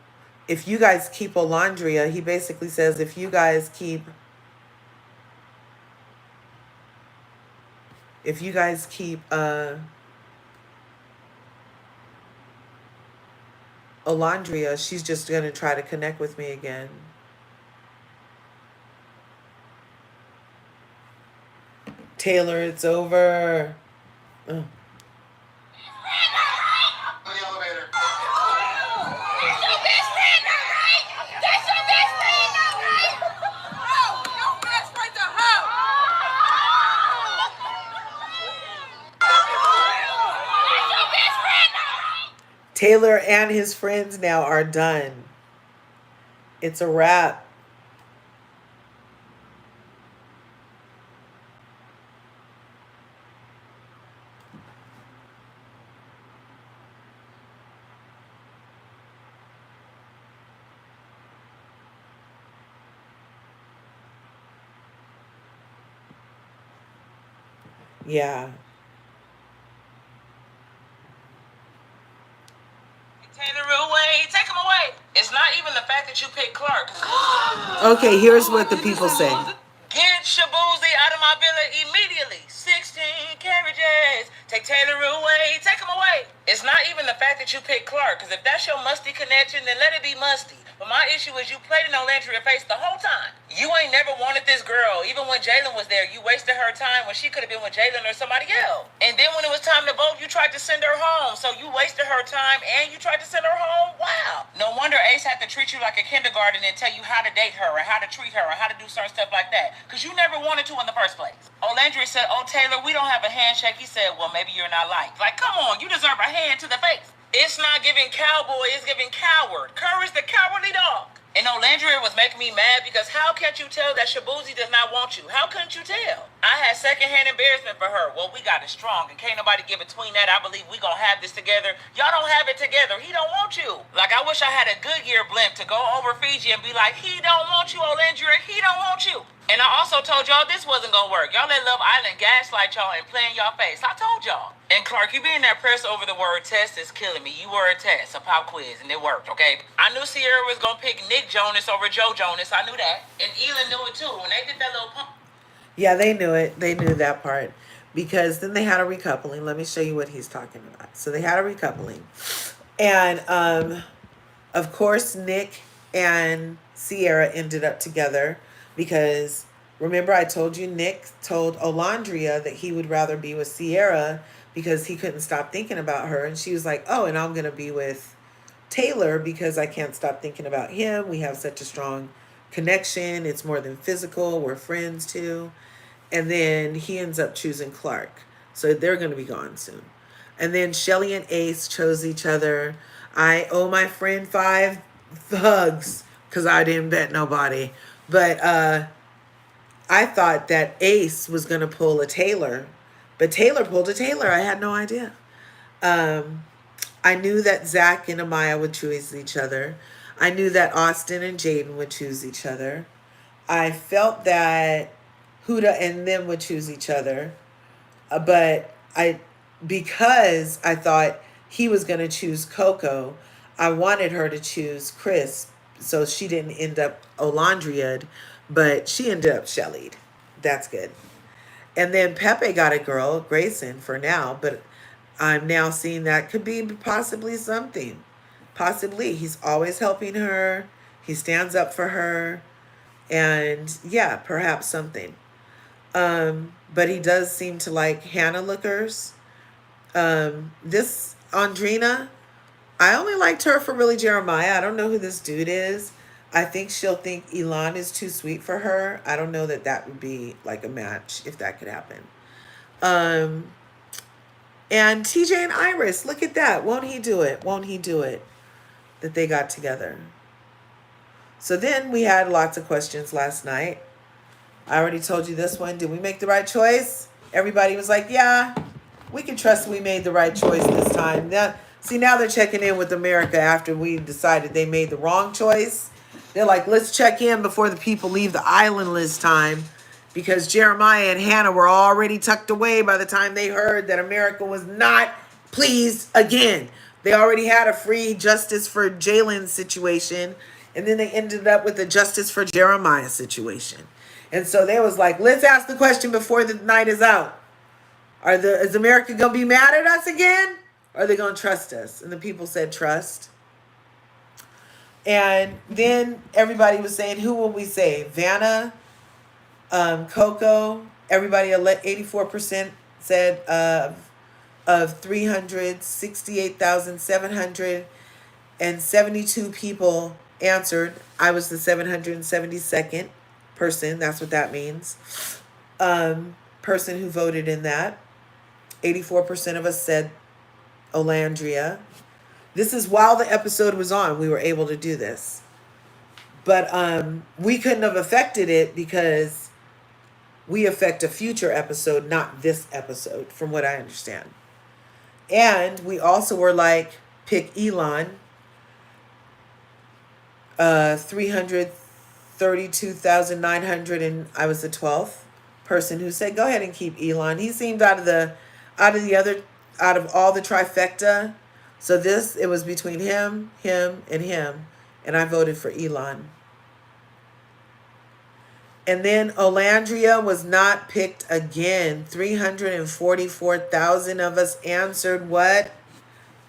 if you guys keep Olandria, he basically says if you guys keep Olandria, she's just going to try to connect with me again. Taylor, it's over. Ugh. Taylor and his friends now are done. It's a wrap. Yeah. Taylor away. Take him away. It's not even the fact that you picked Clark. Okay, here's what the people say. Get Shabuzi out of my villa immediately. 16 carriages. Take Taylor away. Take him away. It's not even the fact that you picked Clark, because if that's your musty connection, then let it be musty. But my issue is you played in Olandria face the whole time. You ain't never wanted this girl. Even when Jalen was there, you wasted her time when she could have been with Jalen or somebody else. And then when it was time to vote, you tried to send her home. So you wasted her time and you tried to send her home? Wow. No wonder Ace had to treat you like a kindergarten and tell you how to date her or how to treat her or how to do certain stuff like that. Because you never wanted to in the first place. Olandria said, oh, Taylor, we don't have a handshake. He said, well, maybe you're not liked. Like, come on, you deserve a hand to the face. It's not giving cowboy, it's giving coward. Courage the cowardly dog. And Olandria was making me mad because how can't you tell that Shabuzi does not want you? How couldn't you tell? I had secondhand embarrassment for her. Well, we got it strong, and can't nobody get between that. I believe we gonna have this together. Y'all don't have it together. He don't want you. Like, I wish I had a Goodyear blimp to go over Fiji and be like, he don't want you, Olandria. He don't want you. And I also told y'all this wasn't gonna work. Y'all let Love Island gaslight y'all and play in y'all face. I told y'all. And Clark, you being that press over the word test is killing me. You were a test, a pop quiz, and it worked, okay? I knew Sierra was gonna pick Nick Jonas over Joe Jonas. I knew that. And Elin knew it too. When they did that little pump. Yeah, they knew it. They knew that part. Because then they had a recoupling. Let me show you what he's talking about. So they had a recoupling. And of course, Nick and Sierra ended up together because remember I told you Nick told Olandria that he would rather be with Sierra because he couldn't stop thinking about her. And she was like, oh, and I'm going to be with Taylor because I can't stop thinking about him. We have such a strong connection. It's more than physical. We're friends too. And then he ends up choosing Clark. So they're going to be gone soon. And then Shelly and Ace chose each other. I owe my friend 5 hugs because I didn't bet nobody. But I thought that Ace was going to pull a Taylor. But Taylor pulled a Taylor. I had no idea. I knew that Zach and Amaya would choose each other. I knew that Austin and Jaden would choose each other. I felt that Huda and them would choose each other. But because I thought he was going to choose Coco, I wanted her to choose Chris. So she didn't end up Olandria'd, but she ended up Shelly'd. That's good. And then Pepe got a girl, Grayson, for now, but I'm now seeing that could be possibly something. Possibly. He's always helping her. He stands up for her. And yeah, perhaps something. But he does seem to like Hannah lookers. This Andrina, I only liked her for really Jeremiah. I don't know who this dude is. I think she'll think Elon is too sweet for her. I don't know that that would be like a match if that could happen. And TJ and Iris, look at that. Won't he do it? Won't he do it? That they got together. So then we had lots of questions last night. I already told you this one. Did we make the right choice? Everybody was like, yeah, we can trust we made the right choice this time. Now, see, now they're checking in with America after we decided they made the wrong choice. They're like, let's check in before the people leave the island this time, because Jeremiah and Hannah were already tucked away by the time they heard that America was not pleased again. They already had a free justice for Jalen situation, and then they ended up with a justice for Jeremiah situation. And so they was like, let's ask the question before the night is out. Is America going to be mad at us again? Or are they going to trust us? And the people said trust. And then everybody was saying, who will we say? Vanna, Coco, everybody, 84% said of 368,772 people answered. I was the 772nd person. That's what that means. Person who voted in that. 84% of us said Olandria. This is while the episode was on, we were able to do this. But we couldn't have affected it because we affect a future episode, not this episode, from what I understand. And we also were like, pick Elon. 332,900, and I was the 12th person who said, go ahead and keep Elon. He seemed out of all the trifecta. So it was between him, and him, and I voted for Elon. And then Olandria was not picked again. 344,000 of us answered what?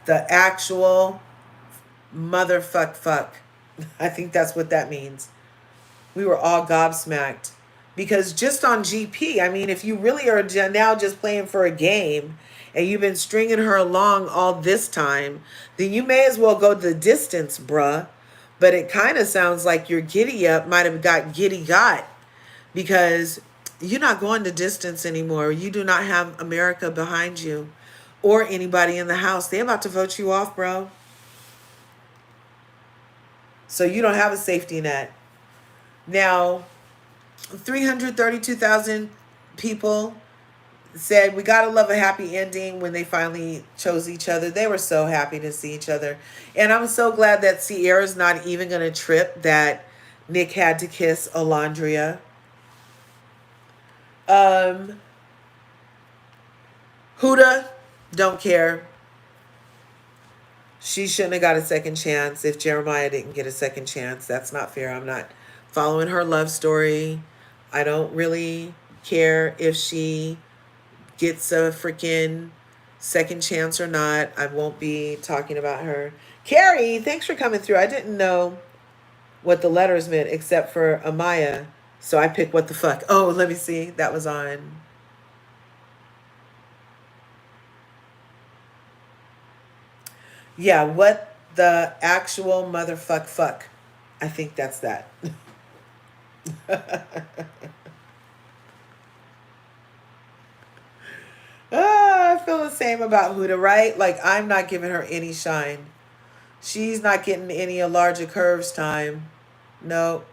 The actual fuck. I think that's what that means. We were all gobsmacked. Because just on GP, I mean, if you really are now just playing for a game and you've been stringing her along all this time, then you may as well go the distance, bruh. But it kind of sounds like your giddy up might have got giddy got, because you're not going the distance anymore. You do not have America behind you or anybody in the house. They're about to vote you off, bro. So you don't have a safety net. Now, 332,000 people said we gotta love a happy ending when they finally chose each other. They were so happy to see each other. And I'm so glad that Sierra's not even gonna trip that Nick had to kiss Olandria. Huda, don't care. She shouldn't have got a second chance if Jeremiah didn't get a second chance. That's not fair. I'm not following her love story. I don't really care if she gets a freaking second chance or not. I won't be talking about her. Carrie, thanks for coming through. I didn't know what the letters meant except for Amaya. So I picked what the fuck. Oh, let me see. That was on. Yeah, what the actual motherfuck fuck. I think that's that. I feel the same about Huda, right? Like, I'm not giving her any shine. She's not getting any LRGA Curves time. No.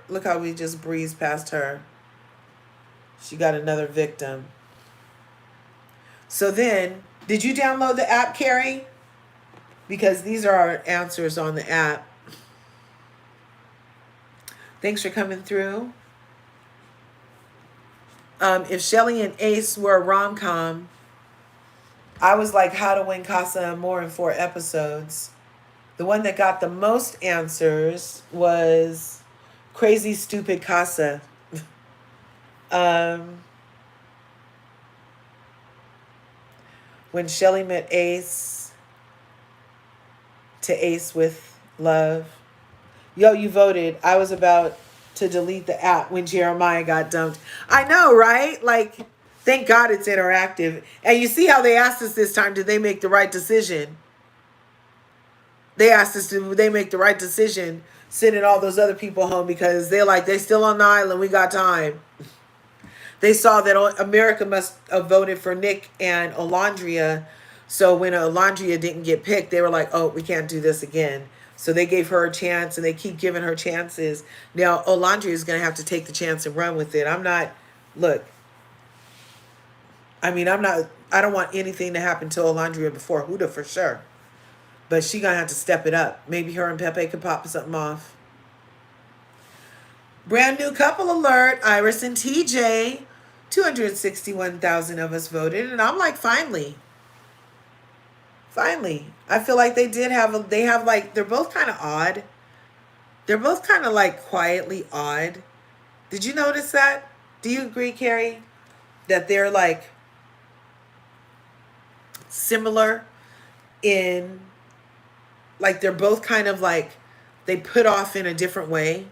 Look how we just breezed past her. She got another victim. So then, did you download the app, Carrie? Because these are our answers on the app. Thanks for coming through. If Shelly and Ace were a rom-com, I was like How to Win Casa Amor in 4 episodes. The one that got the most answers was Crazy Stupid Casa. When Shelly met Ace, to Ace with love. Yo, you voted. I was about to delete the app when Jeremiah got dumped. I know, right? Like, thank God it's interactive. And you see how they asked us this time, did they make the right decision? They asked us, did they make the right decision sending all those other people home, because they're like, they still on the island. We got time. They saw that America must have voted for Nick and Olandria. So when Olandria didn't get picked, they were like, oh, we can't do this again. So they gave her a chance, and they keep giving her chances. Now, Olandria is going to have to take the chance and run with it. I don't want anything to happen to Olandria before Huda for sure. But she going to have to step it up. Maybe her and Pepe could pop something off. Brand new couple alert, Iris and TJ. 261,000 of us voted, and I'm like, finally. I feel like they're both kind of odd. They're both kind of like quietly odd. Did you notice that? Do you agree, Carrie? That they're like similar in, like, they're both kind of like, they put off in a different way,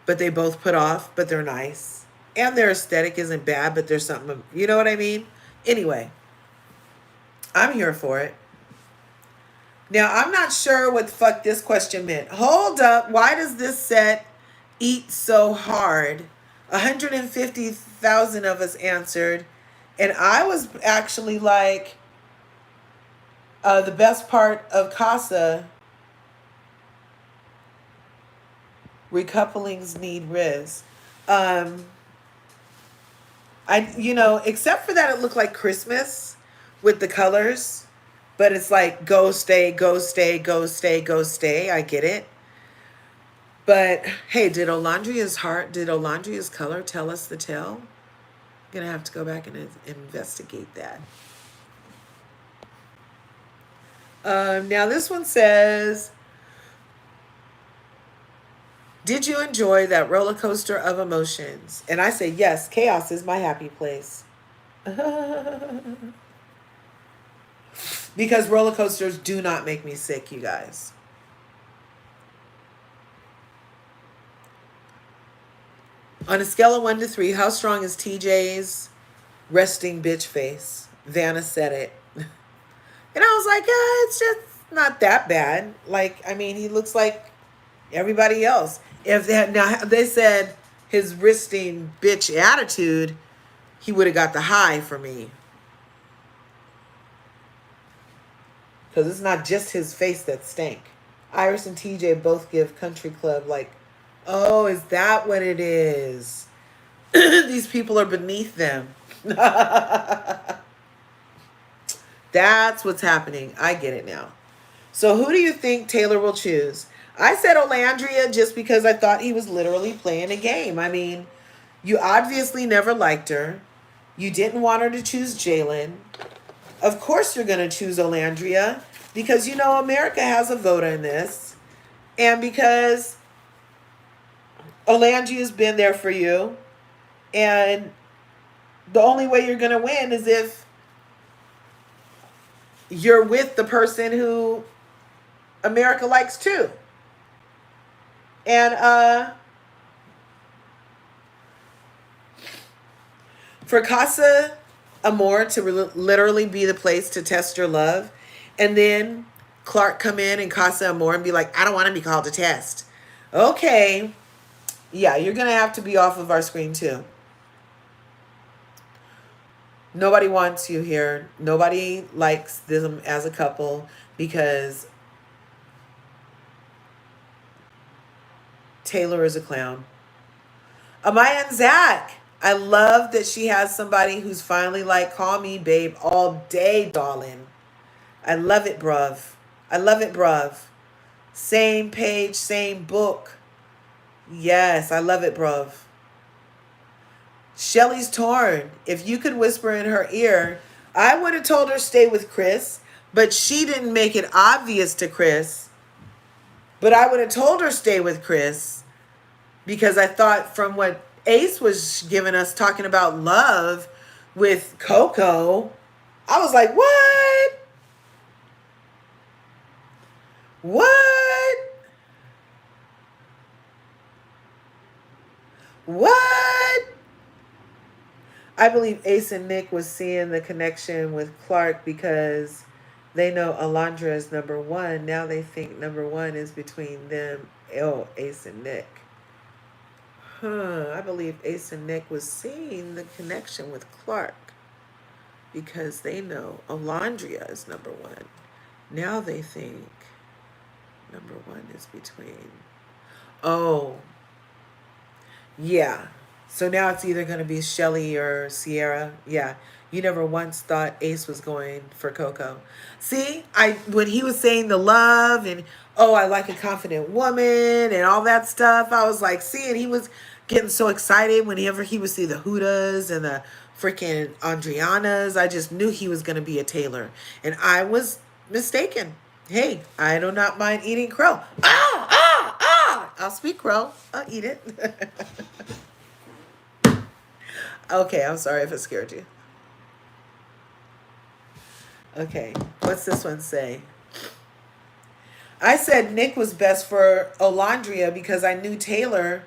but they both put off, but they're nice. And their aesthetic isn't bad, but there's something, you know what I mean? Anyway, I'm here for it. Now, I'm not sure what the fuck this question meant. Hold up. Why does this set eat so hard? 150,000 of us answered. And I was actually like, the best part of Casa, recouplings need Riz. Except for that, it looked like Christmas with the colors. But it's like, go, stay, go, stay, go, stay, go, stay. I get it. But, hey, did Olandria's color tell us the tale? I'm going to have to go back and investigate that. Now, this one says, did you enjoy that roller coaster of emotions? And I say, yes, chaos is my happy place. Because roller coasters do not make me sick, you guys. On a scale of 1 to 3, how strong is TJ's resting bitch face? Vanna said it. And I was like, yeah, it's just not that bad. Like, I mean, he looks like everybody else. If they said his resting bitch attitude, he would have got the high for me. Because it's not just his face that stank. Iris and TJ both give Country Club like, oh, is that what it is? These people are beneath them. That's what's happening. I get it now. So who do you think Taylor will choose? I said Olandria just because I thought he was literally playing a game. I mean, you obviously never liked her. You didn't want her to choose Jalen. Of course you're going to choose Olandria because, America has a vote in this. And because Olandria's been there for you. And the only way you're going to win is if you're with the person who America likes too. And For Casa Amor to literally be the place to test your love, and then Clark come in and Casa Amor and be like, I don't want to be called a test. Okay. Yeah, you're going to have to be off of our screen too. Nobody wants you here. Nobody likes them as a couple because Taylor is a clown. Amaya and Zach. I love that she has somebody who's finally like, call me babe all day, darling. I love it, bruv. I love it, bruv. Same page, same book. Yes, I love it, bruv. Shelly's torn. If you could whisper in her ear, I would have told her stay with Chris, but she didn't make it obvious to Chris. But I would have told her stay with Chris because I thought from what Ace was giving us talking about love with Coco, I was like, what? What? What? I believe Ace and Nick was seeing the connection with Clark because they know Olandria is number one. Now they think number one is between them. Oh, Ace and Nick. I believe Ace and Nick was seeing the connection with Clark because they know Olandria is number one. Now they think number one is between. Oh, yeah. So now it's either going to be Shelly or Sierra. Yeah. You never once thought Ace was going for Coco. See, when he was saying the love and, oh, I like a confident woman and all that stuff, I was like, see, and he was getting so excited whenever he would see the Hudas and the freaking Andrianas. I just knew he was going to be a Taylor. And I was mistaken. Hey, I do not mind eating crow. I'll speak crow. I'll eat it. Okay, I'm sorry if it scared you. Okay, what's this one say? I said Nick was best for Olandria because I knew Taylor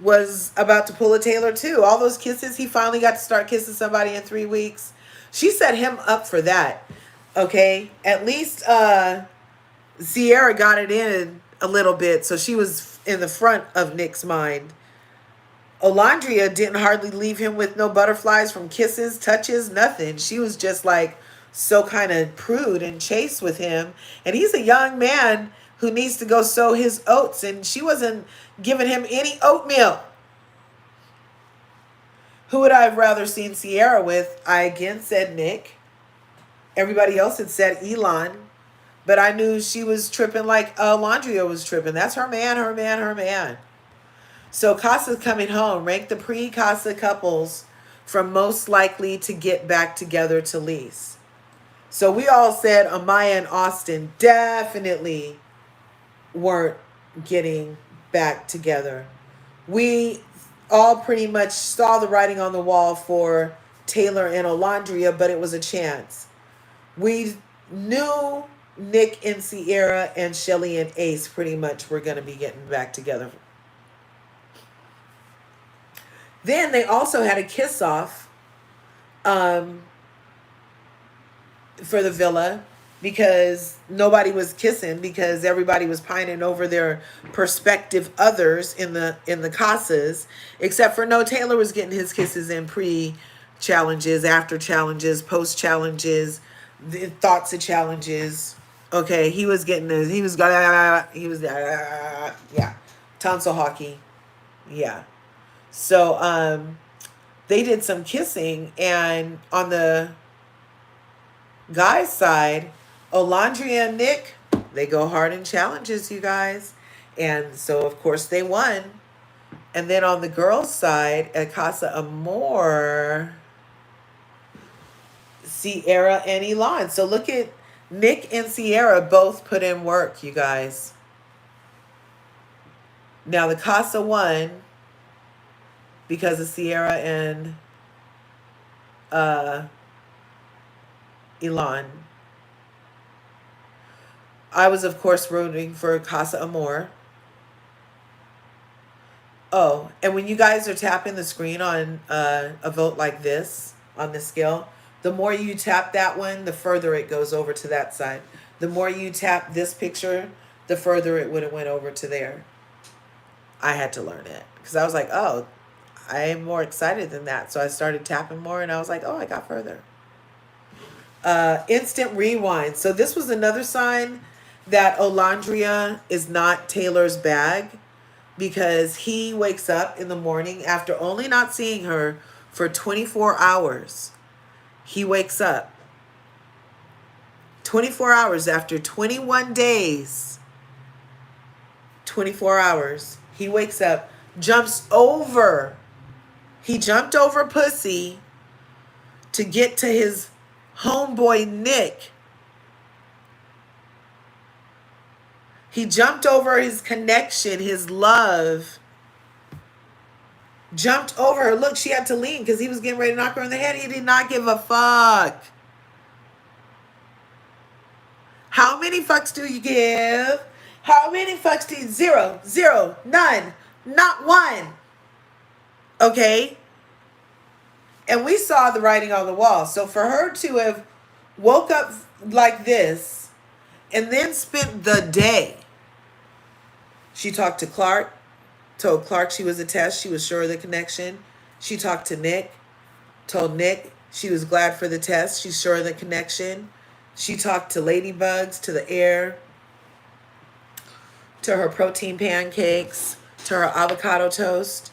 was about to pull a Taylor too. All those kisses, he finally got to start kissing somebody in 3 weeks. She set him up for that. Okay, at least Sierra got it in a little bit, so she was in the front of Nick's mind. Olandria didn't hardly leave him with no butterflies from kisses, touches, nothing. She was just like so kind of prude and chaste with him. And he's a young man who needs to go sow his oats, and she wasn't giving him any oatmeal. Who would I have rather seen Sierra with? I again said Nick. Everybody else had said Elon. But I knew she was tripping like Olandria was tripping. That's her man, her man, her man. So Casa's coming home. Rank the pre-Casa couples from most likely to get back together to lease. So we all said Amaya and Austin definitely weren't getting back together. We all pretty much saw the writing on the wall for Taylor and Olandria, but it was a chance. We knew Nick and Sierra and Shelly and Ace pretty much were going to be getting back together. Then they also had a kiss-off for the villa because nobody was kissing because everybody was pining over their prospective others in the casas, except for no, Taylor was getting his kisses in pre-challenges, after challenges, post-challenges, the thoughts of challenges. Okay, he was yeah, tonsil hockey. Yeah. So they did some kissing, and on the guy's side, Olandria and Nick, they go hard in challenges, you guys. And so of course they won. And then on the girls' side, at Casa Amor, Sierra and Elon. So look at Nick and Sierra both put in work, you guys. Now the Casa won because of Sierra and Elon. I was, of course, rooting for Casa Amor. Oh, and when you guys are tapping the screen on a vote like this on the scale, the more you tap that one, the further it goes over to that side. The more you tap this picture, the further it would have went over to there. I had to learn it because I was like, oh, I'm more excited than that. So I started tapping more and I was like, oh, I got further. Instant rewind. So this was another sign that Olandria is not Taylor's bag, because he wakes up in the morning after only not seeing her for 24 hours. He wakes up 24 hours after 21 days. 24 hours. He wakes up, jumps over. He jumped over pussy to get to his homeboy Nick. He jumped over his connection, his love. Jumped over her. Look, she had to lean because he was getting ready to knock her in the head. He did not give a fuck. How many fucks do you give? How many fucks do you? Zero, zero, none, not one. Okay? And we saw the writing on the wall. So for her to have woke up like this and then spent the day, she talked to Clark, told Clark she was a test, she was sure of the connection. She talked to Nick, told Nick she was glad for the test, she's sure of the connection. She talked to Ladybugs, to the air, to her protein pancakes, to her avocado toast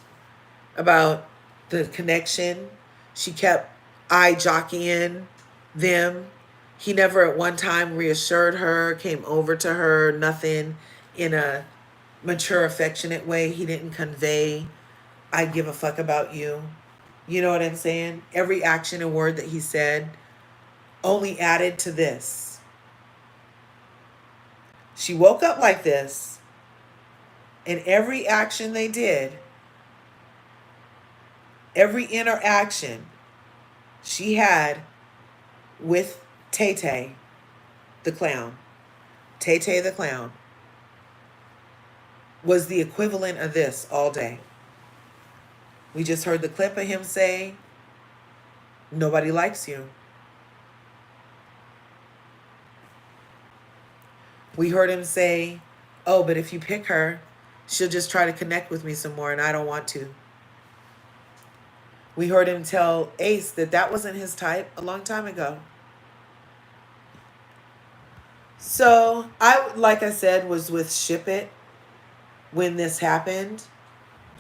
about the connection. She kept eye jockeying them. He never at one time reassured her, came over to her, nothing in a mature, affectionate way. He didn't convey, I give a fuck about you. You know what I'm saying? Every action and word that he said only added to this. She woke up like this, and every action they did, every interaction she had with Tay-Tay the clown, Tay-Tay the clown, was the equivalent of this all day. We just heard the clip of him say, nobody likes you. We heard him say, oh, but if you pick her, she'll just try to connect with me some more, and I don't want to. We heard him tell Ace that that wasn't his type a long time ago. So I, like I said, was with Ship It when this happened,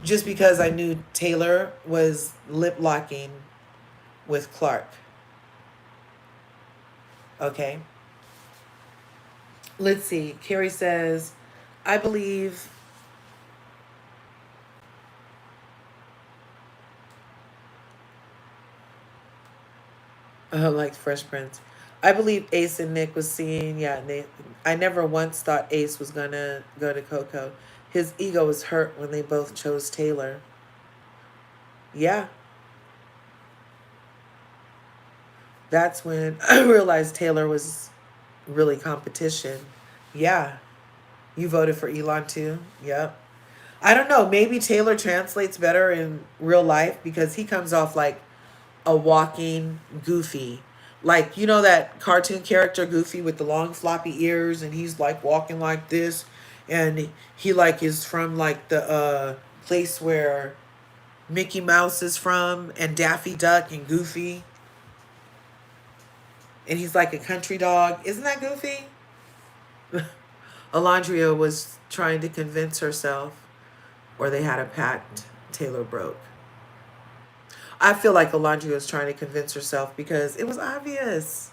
just because I knew Taylor was lip locking with Clark. Okay. Let's see. Carrie says, I believe like Fresh Prince. I believe Ace and Nick was seeing, I never once thought Ace was gonna go to Coco. His ego was hurt when they both chose Taylor. Yeah. That's when I realized Taylor was really competition. Yeah. You voted for Elon too? Yep. I don't know. Maybe Taylor translates better in real life because he comes off like a walking Goofy. Like, you know that cartoon character Goofy with the long floppy ears, and he's like walking like this, and he like is from like the place where Mickey Mouse is from, and Daffy Duck and Goofy. And he's like a country dog. Isn't that Goofy? Olandria was trying to convince herself, or they had a pact Taylor broke. I feel like Olandria was trying to convince herself because it was obvious.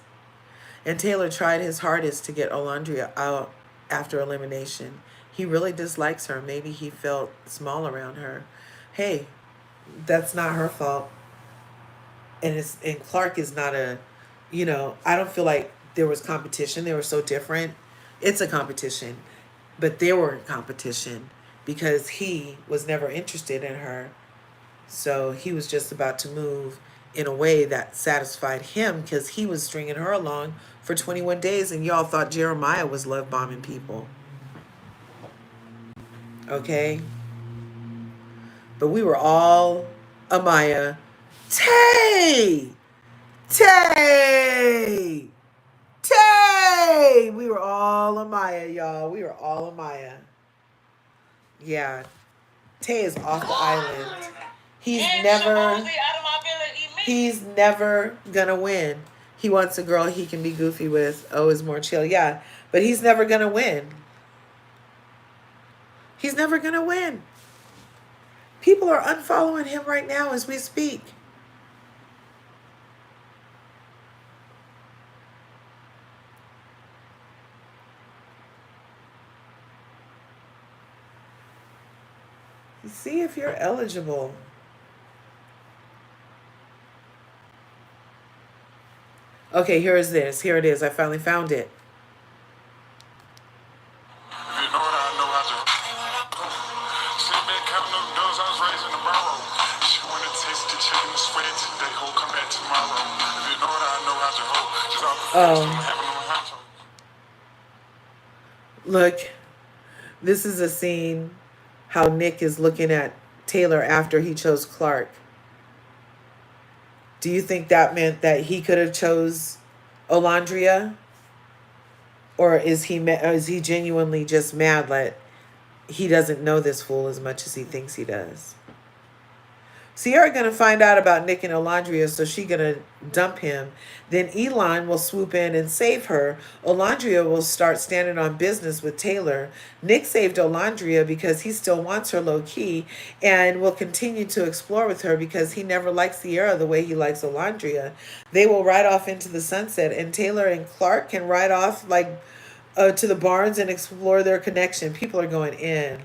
And Taylor tried his hardest to get Olandria out after elimination. He really dislikes her. Maybe he felt small around her. Hey, that's not her fault. And Clark is not a, I don't feel like there was competition. They were so different. It's a competition. But they were in competition because he was never interested in her. So he was just about to move in a way that satisfied him because he was stringing her along for 21 days and y'all thought Jeremiah was love bombing people. Okay? But we were all Amaya. Tay! Tay! Tay! We were all Amaya, y'all. We were all Amaya. Yeah. Tay is off the island. He's never gonna win. He wants a girl he can be goofy with. Oh, is more chill. Yeah. But he's never gonna win. He's never gonna win. People are unfollowing him right now as we speak. See if you're eligible. Okay, here is this. Here it is. I finally found it. Oh. Look, this is a scene how Nick is looking at Taylor after he chose Clark. Do you think that meant that he could have chose Olandria? Or is he genuinely just mad that he doesn't know this fool as much as he thinks he does? Sierra gonna find out about Nick and Olandria, so she gonna dump him. Then Elon will swoop in and save her. Olandria will start standing on business with Taylor. Nick saved Olandria because he still wants her low key and will continue to explore with her because he never likes Sierra the way he likes Olandria. They will ride off into the sunset, and Taylor and Clark can ride off like to the barns and explore their connection. People are going in.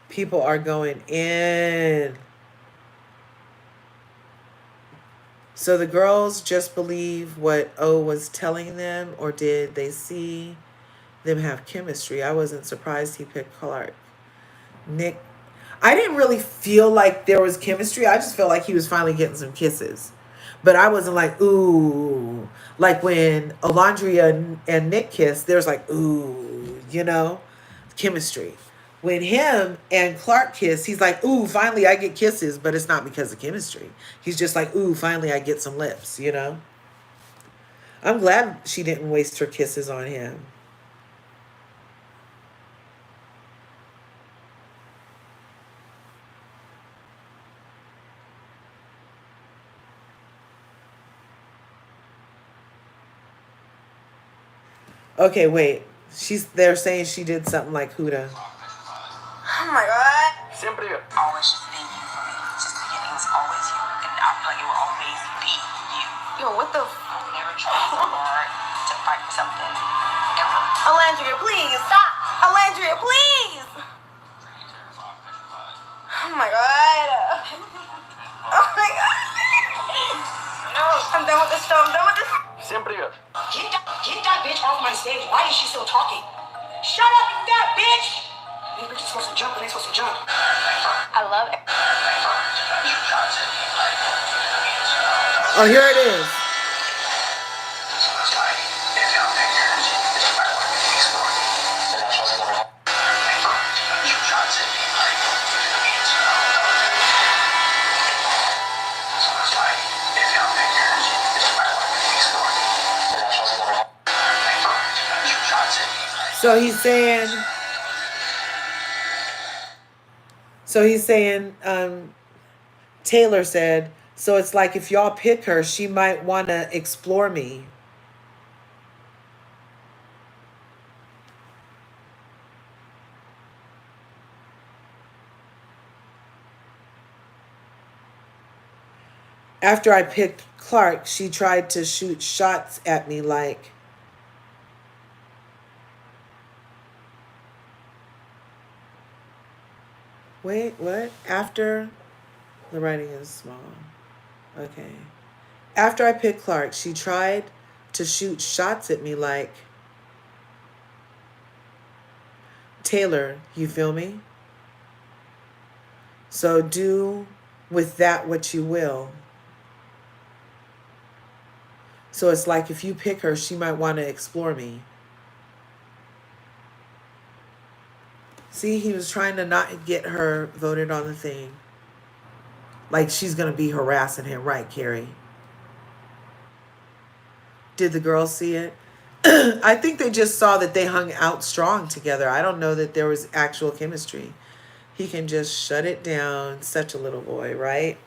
People are going in. So the girls just believe what O was telling them, or did they see them have chemistry? I wasn't surprised he picked Clark. Nick, I didn't really feel like there was chemistry. I just felt like he was finally getting some kisses. But I wasn't like, ooh. Like when Olandria and Nick kissed, there's like, ooh, chemistry. When him and Clark kiss, he's like, ooh, finally I get kisses, but it's not because of chemistry. He's just like, ooh, finally I get some lips, I'm glad she didn't waste her kisses on him. Okay, wait. They're saying she did something like Huda. Oh my god. Siempre always just been you for me. Just the beginning was always you. And I feel like it will always be you. Yo, what the I've never tried so hard to fight for something. Ever. Olandria, please. Stop. Olandria, please. Oh my god. Oh my god. No, I'm done with this show. I'm done with this. Siempre yo. Get that bitch off my stage. Why is she still talking? Shut up, you that bitch! These bitches supposed to jump, but they supposed to jump. I love it. Oh, here it is. So he's saying, Taylor said, so it's like if y'all pick her, she might want to explore me. After I picked Clark, she tried to shoot shots at me like, wait, what? After, the writing is small. Okay. After I picked Clark, she tried to shoot shots at me like, Taylor, you feel me? So do with that what you will. So it's like if you pick her, she might want to explore me. See, he was trying to not get her voted on the thing. Like she's going to be harassing him. Right, Carrie? Did the girls see it? I think they just saw that they hung out strong together. I don't know that there was actual chemistry. He can just shut it down. Such a little boy, right?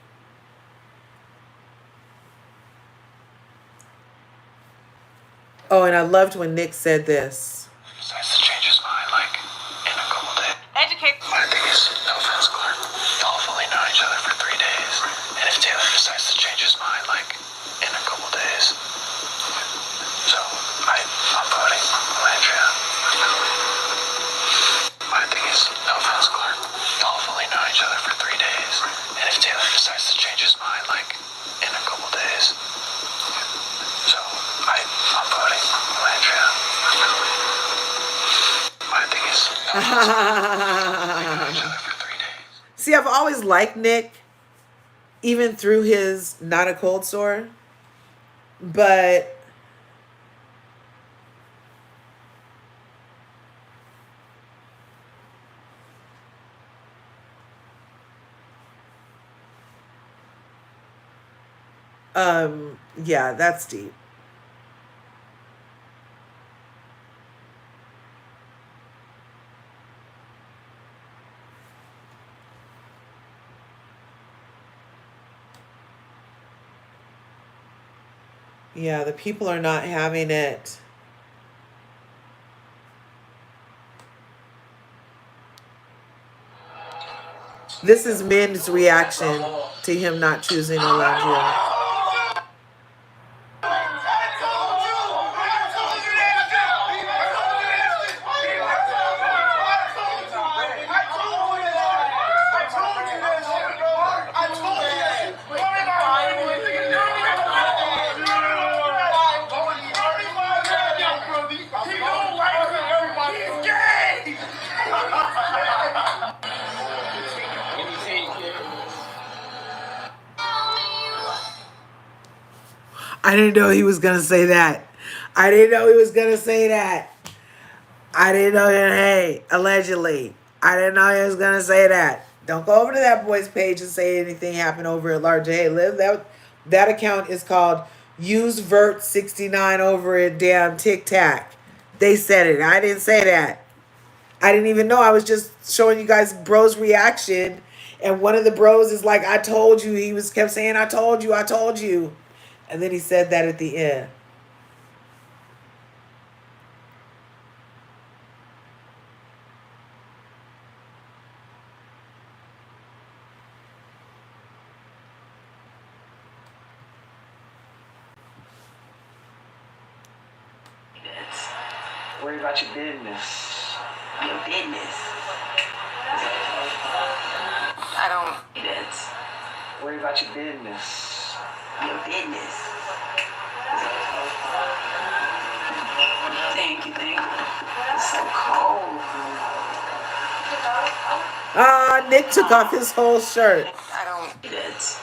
Oh, and I loved when Nick said this. Decides to change his mind, like, in a couple days. Educate. My thing is, no offense, Clark, y'all have only known each other for 3 days. And if Taylor decides to change his mind, like, in a couple days. So, I'm voting Olandria. My thing is, no offense, Clark, y'all have only known each other for 3 days. And if Taylor decides to change his mind, like, in a couple days. So, I'm voting Olandria. My thing is, no offense, Clark, each other for 3 days. See, I've always liked Nick, even through his not a cold sore. But yeah, that's deep. Yeah, the people are not having it. This is men's reaction to him not choosing Olandria. I didn't know he was gonna say that. I didn't know he was gonna say that. I didn't know that. Hey, allegedly, I didn't know he was gonna say that. Don't go over to that boy's page and say anything happened over at LRGA. Live that account is called Use Vert 69 over at damn Tic Tac. They said it. I didn't say that. I didn't even know. I was just showing you guys bro's reaction, and one of the bros is like, "I told you." He was kept saying, "I told you, I told you," and then he said that at the end. Worry about your business. Your business. I don't. Business. Worry about your business. Your business. Thank you. It's so cold. Nick took off his whole shirt. I don't. Business.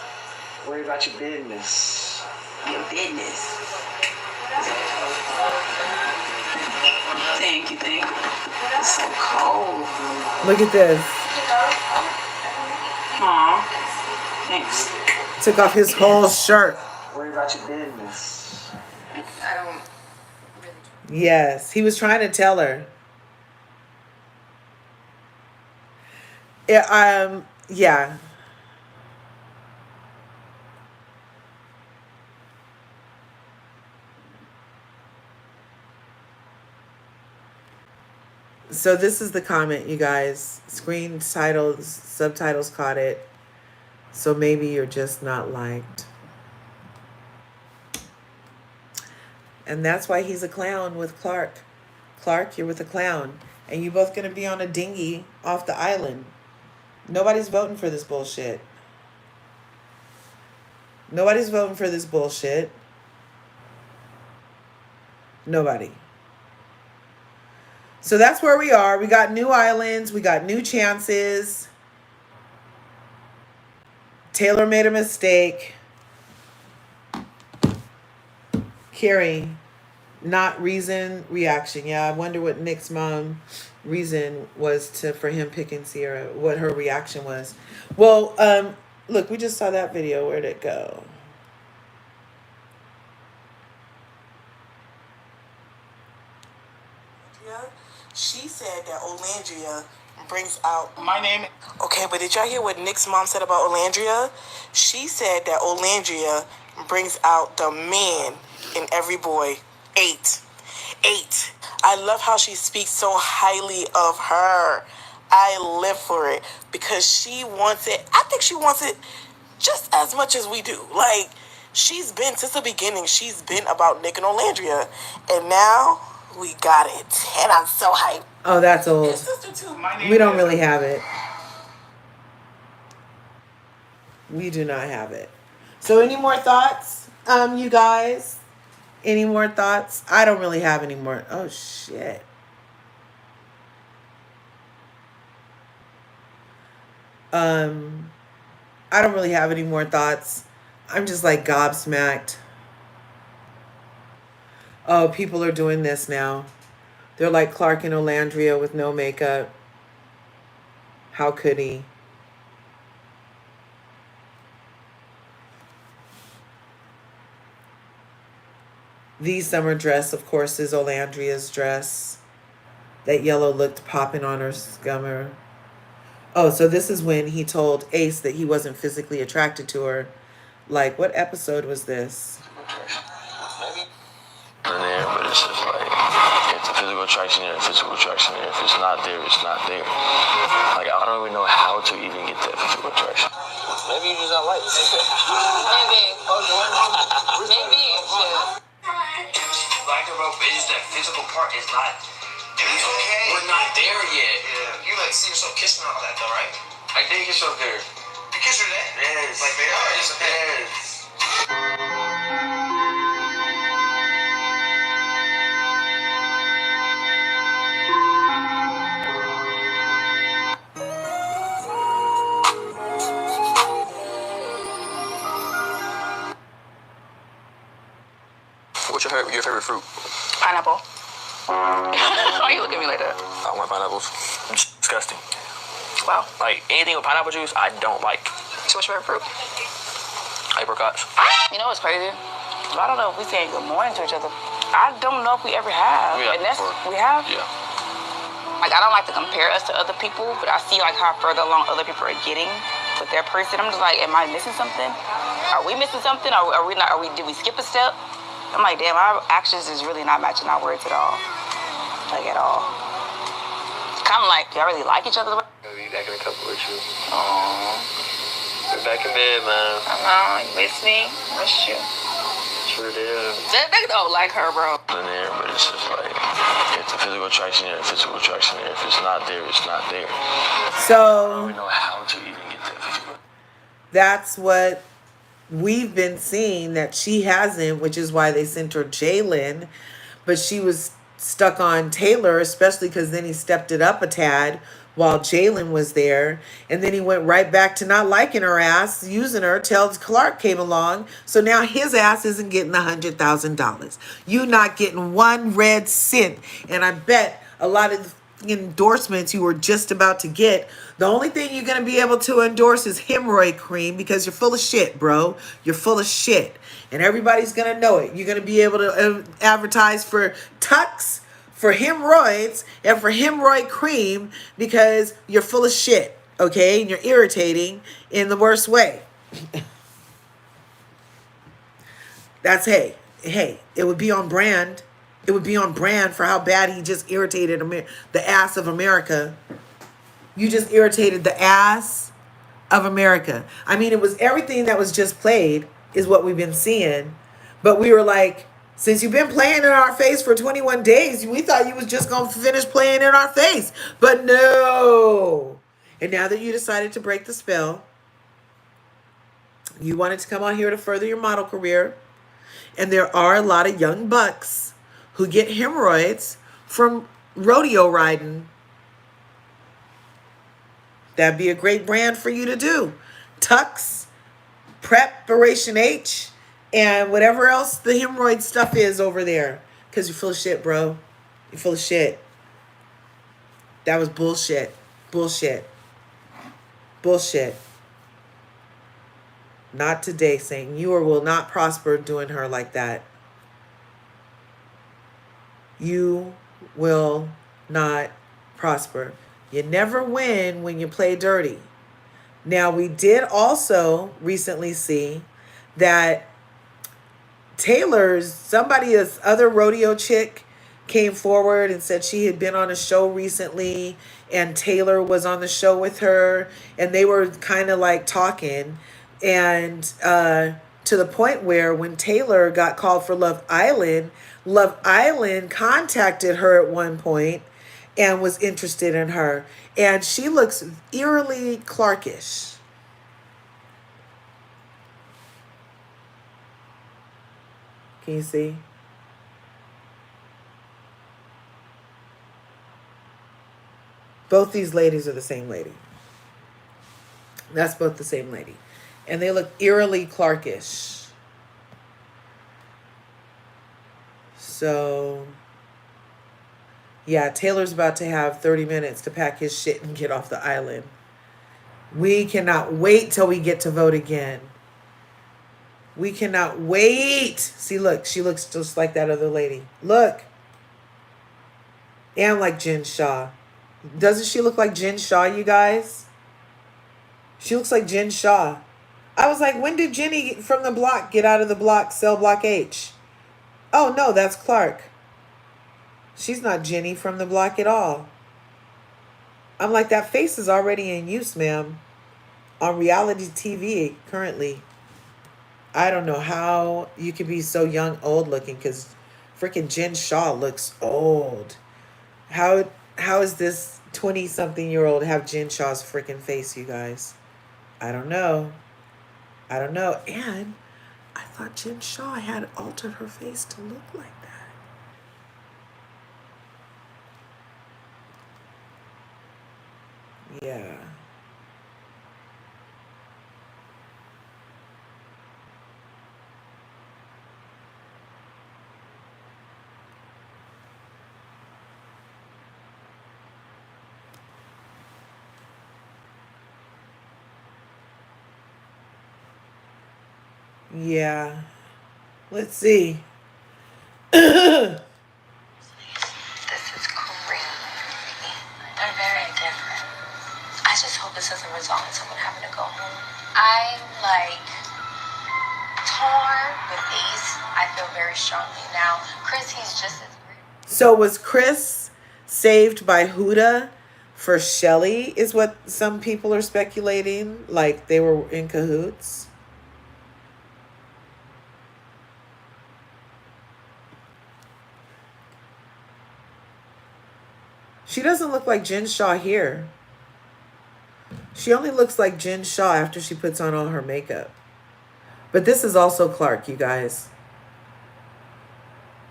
Worry about your business. Your business. Thank you. It's so cold. Look at this. Aw. Thanks. Took off his whole shirt. Worry about your business. I don't. Yes, he was trying to tell her. Yeah. So this is the comment, you guys. Screen titles, subtitles caught it. So maybe you're just not liked. And that's why he's a clown with Clark. Clark, you're with a clown. And you both gonna be on a dinghy off the island. Nobody's voting for this bullshit. Nobody's voting for this bullshit. Nobody. So that's where we are. We got new islands. We got new chances. Taylor made a mistake. Carrie, Not reason, reaction. Yeah, I wonder what Nick's mom reason was to for him picking Sierra. What her reaction was. Well, look, we just saw that video. Where'd it go? She said that Olandria brings out. My name. Okay, but did y'all hear what Nick's mom said about Olandria? She said that Olandria brings out the man in every boy. 8. I love how she speaks so highly of her. I live for it because she wants it. I think she wants it just as much as we do. Like, she's been, since the beginning, she's been about Nick and Olandria. And now we got it. And I'm so hyped. Oh, that's old. His sister too. We don't really have it. We do not have it. So any more thoughts, you guys? Any more thoughts? I don't really have any more. Oh, shit. I don't really have any more thoughts. I'm just like gobsmacked. Oh, people are doing this now. They're like Clark and Olandria with no makeup. How could he? The summer dress, of course, is Olandria's dress. That yellow looked popping on her scummer. Oh, so this is when he told Ace that he wasn't physically attracted to her. Like, what episode was this? In there, but it's just like, if the physical attraction there, physical attraction there. If it's not there, it's not there. Like, I don't even know how to even get that physical attraction. Maybe you just don't like it. Maybe. Maybe. Like bro, it's that physical part is not. It's okay. We're not there yet. Yeah. You like see yourself kissing her all that though, right? I did kiss her there. You kissed her there? Yes. Like they are. Yes. What's your favorite fruit? Pineapple. Why are you looking at me like that? I don't like pineapples. It's disgusting. Wow. Like, anything with pineapple juice, I don't like. So what's your favorite fruit? Apricots. You know what's crazy? I don't know if we saying good morning to each other. I don't know if we ever have. We have and that's before. we have? Yeah. Like, I don't like to compare us to other people, but I see like how further along other people are getting with their person. I'm just like, am I missing something? Are we missing something? Are we not? Did we skip a step? I'm like, damn, our actions is really not matching our words at all. Like, at all. Kind of like, do y'all really like each other? I'll be back in a couple with you. Aww. We're back in bed, man. You miss me? Miss you. Sure did. They don't like her, bro. In there, but it's just like, if the physical attraction there, physical attraction there. If it's not there, it's not there. I So don't even know how to even get that physical. that's what we've been seeing that she hasn't, which is why they sent her Jalen. But she was stuck on Taylor, especially because then he stepped it up a tad while Jalen was there. And then he went right back to not liking her ass, using her till Clark came along. So now his ass isn't getting $100,000. You not getting one red cent. And I bet a lot of endorsements you were just about to get, the only thing you're going to be able to endorse is hemorrhoid cream, because you're full of shit, bro. You're full of shit. And everybody's going to know it. You're going to be able to advertise for Tux, for hemorrhoids, and for hemorrhoid cream, because you're full of shit, okay? And you're irritating in the worst way. That's, hey, it would be on brand. It would be on brand for how bad he just irritated the ass of America. You just irritated the ass of America. I mean, it was everything that was just played is what we've been seeing. But we were like, since you've been playing in our face for 21 days, we thought you was just going to finish playing in our face. But no. And now that you decided to break the spell, you wanted to come on here to further your model career. And there are a lot of young bucks who get hemorrhoids from rodeo riding. That'd be a great brand for you to do. Tux, Preparation H, and whatever else the hemorrhoid stuff is over there. Because you're full of shit, bro. You're full of shit. That was bullshit. Bullshit. Bullshit. Not today, Satan. You will not prosper doing her like that. You will not prosper. You never win when you play dirty. Now, we did also recently see that this other rodeo chick came forward and said she had been on a show recently and Taylor was on the show with her and they were kind of like talking and to the point where when Taylor got called for Love Island contacted her at one point and was interested in her, and she looks eerily Clarkish. Can you see? Both these ladies are the same lady. That's both the same lady. And they look eerily Clarkish. So, yeah, Taylor's about to have 30 minutes to pack his shit and get off the island. We cannot wait till we get to vote again. We cannot wait. See, look, she looks just like that other lady. Look. And like Jen Shaw. Doesn't she look like Jen Shaw, you guys? She looks like Jen Shaw. I was like, when did Jenny from the block get out of the block, cell block H? Oh, no, that's Clark. She's not Jenny from the block at all. I'm like, that face is already in use, ma'am. On reality TV currently. I don't know how you could be so young, old looking, because freaking Jen Shaw looks old. How is this 20-something-year-old have Jen Shaw's freaking face, you guys? I don't know. I don't know. And I thought Jen Shaw had altered her face to look like that. Yeah. Yeah. Let's see. This is crazy. They're very different. I just hope this doesn't result in someone having to go home. I'm like torn with Ace. I feel very strongly now. Chris, he's just as great. So was Chris saved by Huda for Shelly, is what some people are speculating? Like they were in cahoots? She doesn't look like Jen Shaw here. She only looks like Jen Shaw after she puts on all her makeup. But this is also Clark, you guys.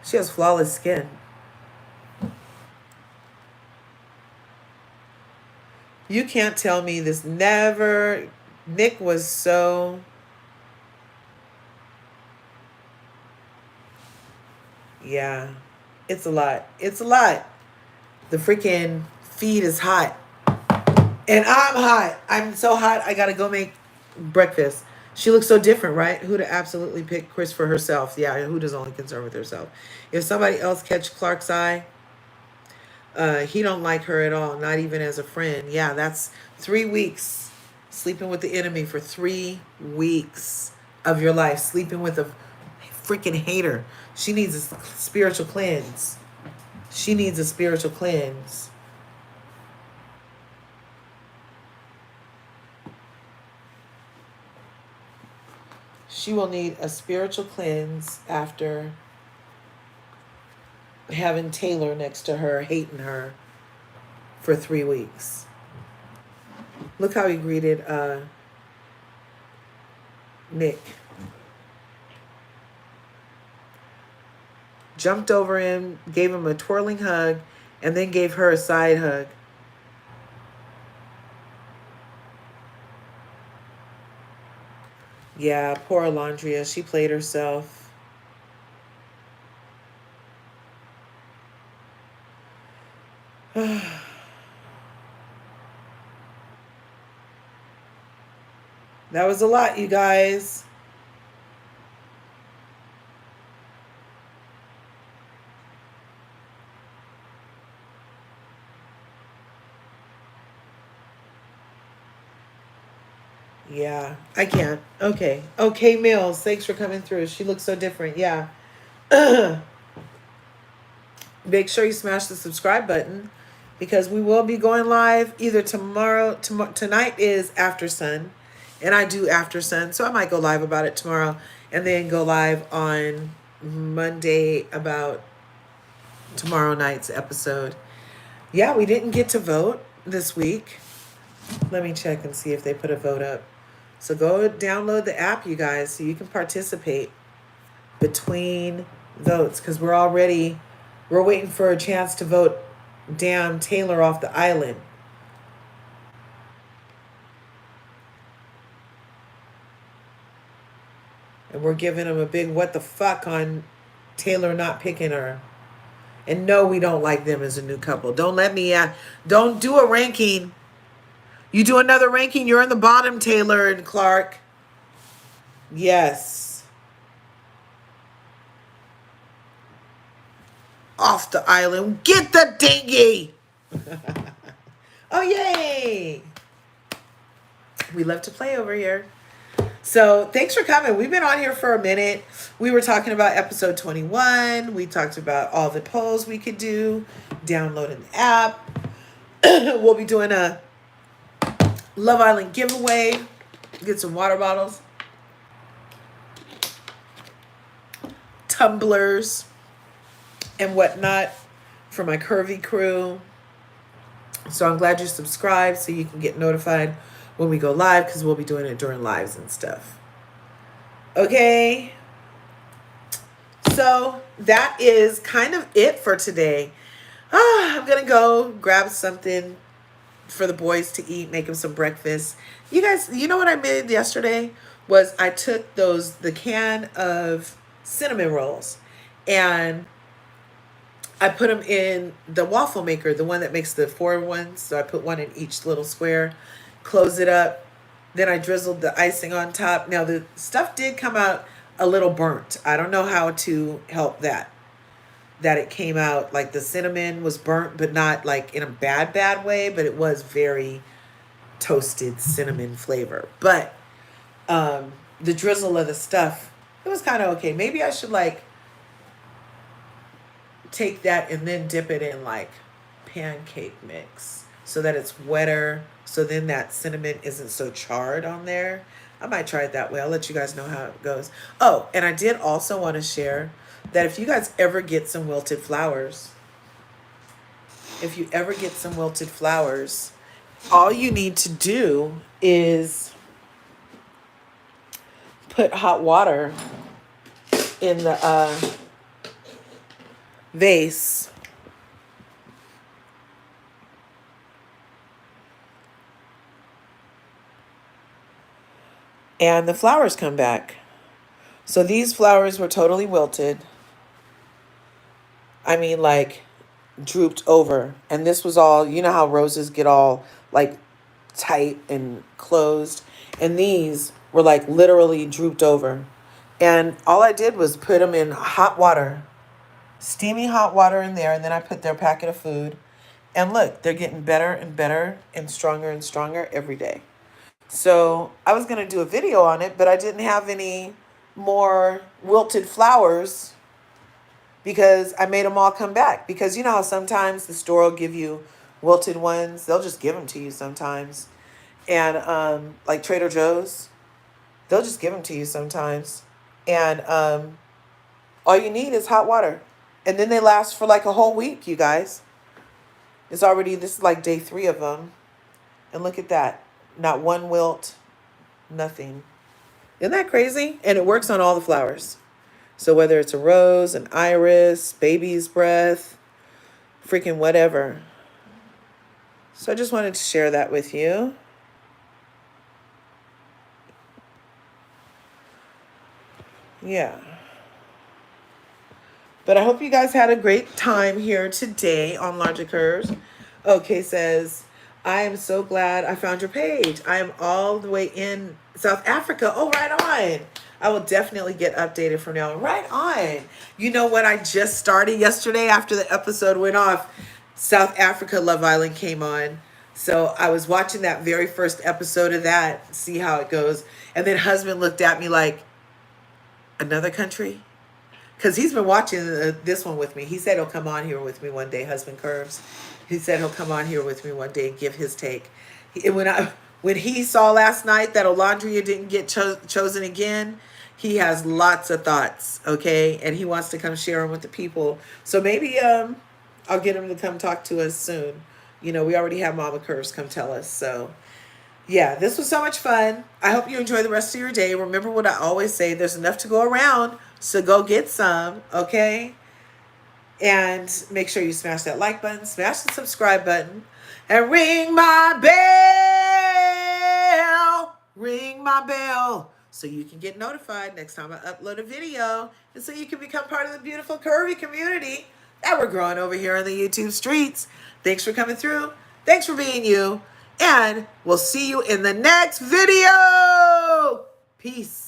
She has flawless skin. You can't tell me this never... Nick was so... Yeah. It's a lot. It's a lot. The freaking feed is hot. And I'm hot. I'm so hot, I gotta go make breakfast. She looks so different, right? Huda absolutely picked Chris for herself. Yeah, Huda's only concerned with herself. If somebody else catch Clark's eye, he don't like her at all, not even as a friend. Yeah, that's 3 weeks. Sleeping with the enemy for 3 weeks of your life. Sleeping with a freaking hater. She needs a spiritual cleanse. She needs a spiritual cleanse. She will need a spiritual cleanse after having Taylor next to her, hating her for 3 weeks. Look how he greeted Nick. Jumped over him, gave him a twirling hug, and then gave her a side hug. Yeah, poor Olandria. She played herself. That was a lot, you guys. Yeah, I can't. Okay. Okay, Mills. Thanks for coming through. She looks so different. Yeah. Make sure you smash the subscribe button because we will be going live either tomorrow. Tonight is After Sun, and I do After Sun, so I might go live about it tomorrow and then go live on Monday about tomorrow night's episode. Yeah, we didn't get to vote this week. Let me check and see if they put a vote up. So go download the app, you guys, so you can participate between votes because we're waiting for a chance to vote damn Taylor off the island. And we're giving him a big what the fuck on Taylor not picking her. And no, we don't like them as a new couple. Don't do a ranking. You do another ranking, you're in the bottom, Taylor and Clark. Yes. Off the island. Get the dinghy. Oh, yay. We love to play over here. So thanks for coming. We've been on here for a minute. We were talking about episode 21. We talked about all the polls we could do, downloading the app. We'll be doing a Love Island giveaway. Get some water bottles, tumblers, and whatnot for my curvy crew. So I'm glad you subscribed so you can get notified when we go live because we'll be doing it during lives and stuff. Okay. So that is kind of it for today. I'm going to go grab something for the boys to eat, make them some breakfast. You guys, you know what I made yesterday? Was I took the can of cinnamon rolls and I put them in the waffle maker, the one that makes the 4 ones. So I put one in each little square, close it up. Then I drizzled the icing on top. Now the stuff did come out a little burnt. I don't know how to help that it came out like the cinnamon was burnt, but not like in a bad way, but it was very toasted cinnamon flavor. But the drizzle of the stuff, it was kind of okay. Maybe I should like take that and then dip it in like pancake mix so that it's wetter, so then that cinnamon isn't so charred on there. I might try it that way. I'll let you guys know how it goes. Oh, and I did also want to share that if you guys ever get some wilted flowers, all you need to do is put hot water in the vase and the flowers come back. So these flowers were totally wilted. I mean, like drooped over. And this was all, you know how roses get all like tight and closed. And these were like literally drooped over. And all I did was put them in hot water, steamy hot water in there. And then I put their packet of food. And look, they're getting better and better and stronger every day. So I was going to do a video on it, but I didn't have any more wilted flowers because I made them all come back. Because you know how sometimes the store will give you wilted ones. They'll just give them to you sometimes. And like Trader Joe's, they'll just give them to you sometimes. And all you need is hot water. And then they last for like a whole week, you guys. This is like day 3 of them. And look at that. Not one wilt, nothing. Isn't that crazy? And it works on all the flowers. So whether it's a rose, an iris, baby's breath, freaking whatever. So I just wanted to share that with you. Yeah. But I hope you guys had a great time here today on LRGA Curves. Okay, says, I am so glad I found your page. I am all the way in South Africa. Oh, right on. I will definitely get updated from now on. Right on. You know what? I just started yesterday after the episode went off. South Africa Love Island came on. So I was watching that very first episode of that, see how it goes. And then husband looked at me like, another country? Because he's been watching this one with me. He said he'll come on here with me one day, husband Curves. He said he'll come on here with me one day and give his take. When he saw last night that Olandria didn't get chosen again, he has lots of thoughts, okay? And he wants to come share them with the people. So maybe I'll get him to come talk to us soon. You know, we already have Mama Curves come tell us. So yeah, this was so much fun. I hope you enjoy the rest of your day. Remember what I always say, there's enough to go around, so go get some, okay? And make sure you smash that like button, smash the subscribe button, and ring my bell, so you can get notified next time I upload a video, and so you can become part of the beautiful curvy community that we're growing over here on the YouTube streets. Thanks for coming through. Thanks for being you. And we'll see you in the next video. Peace.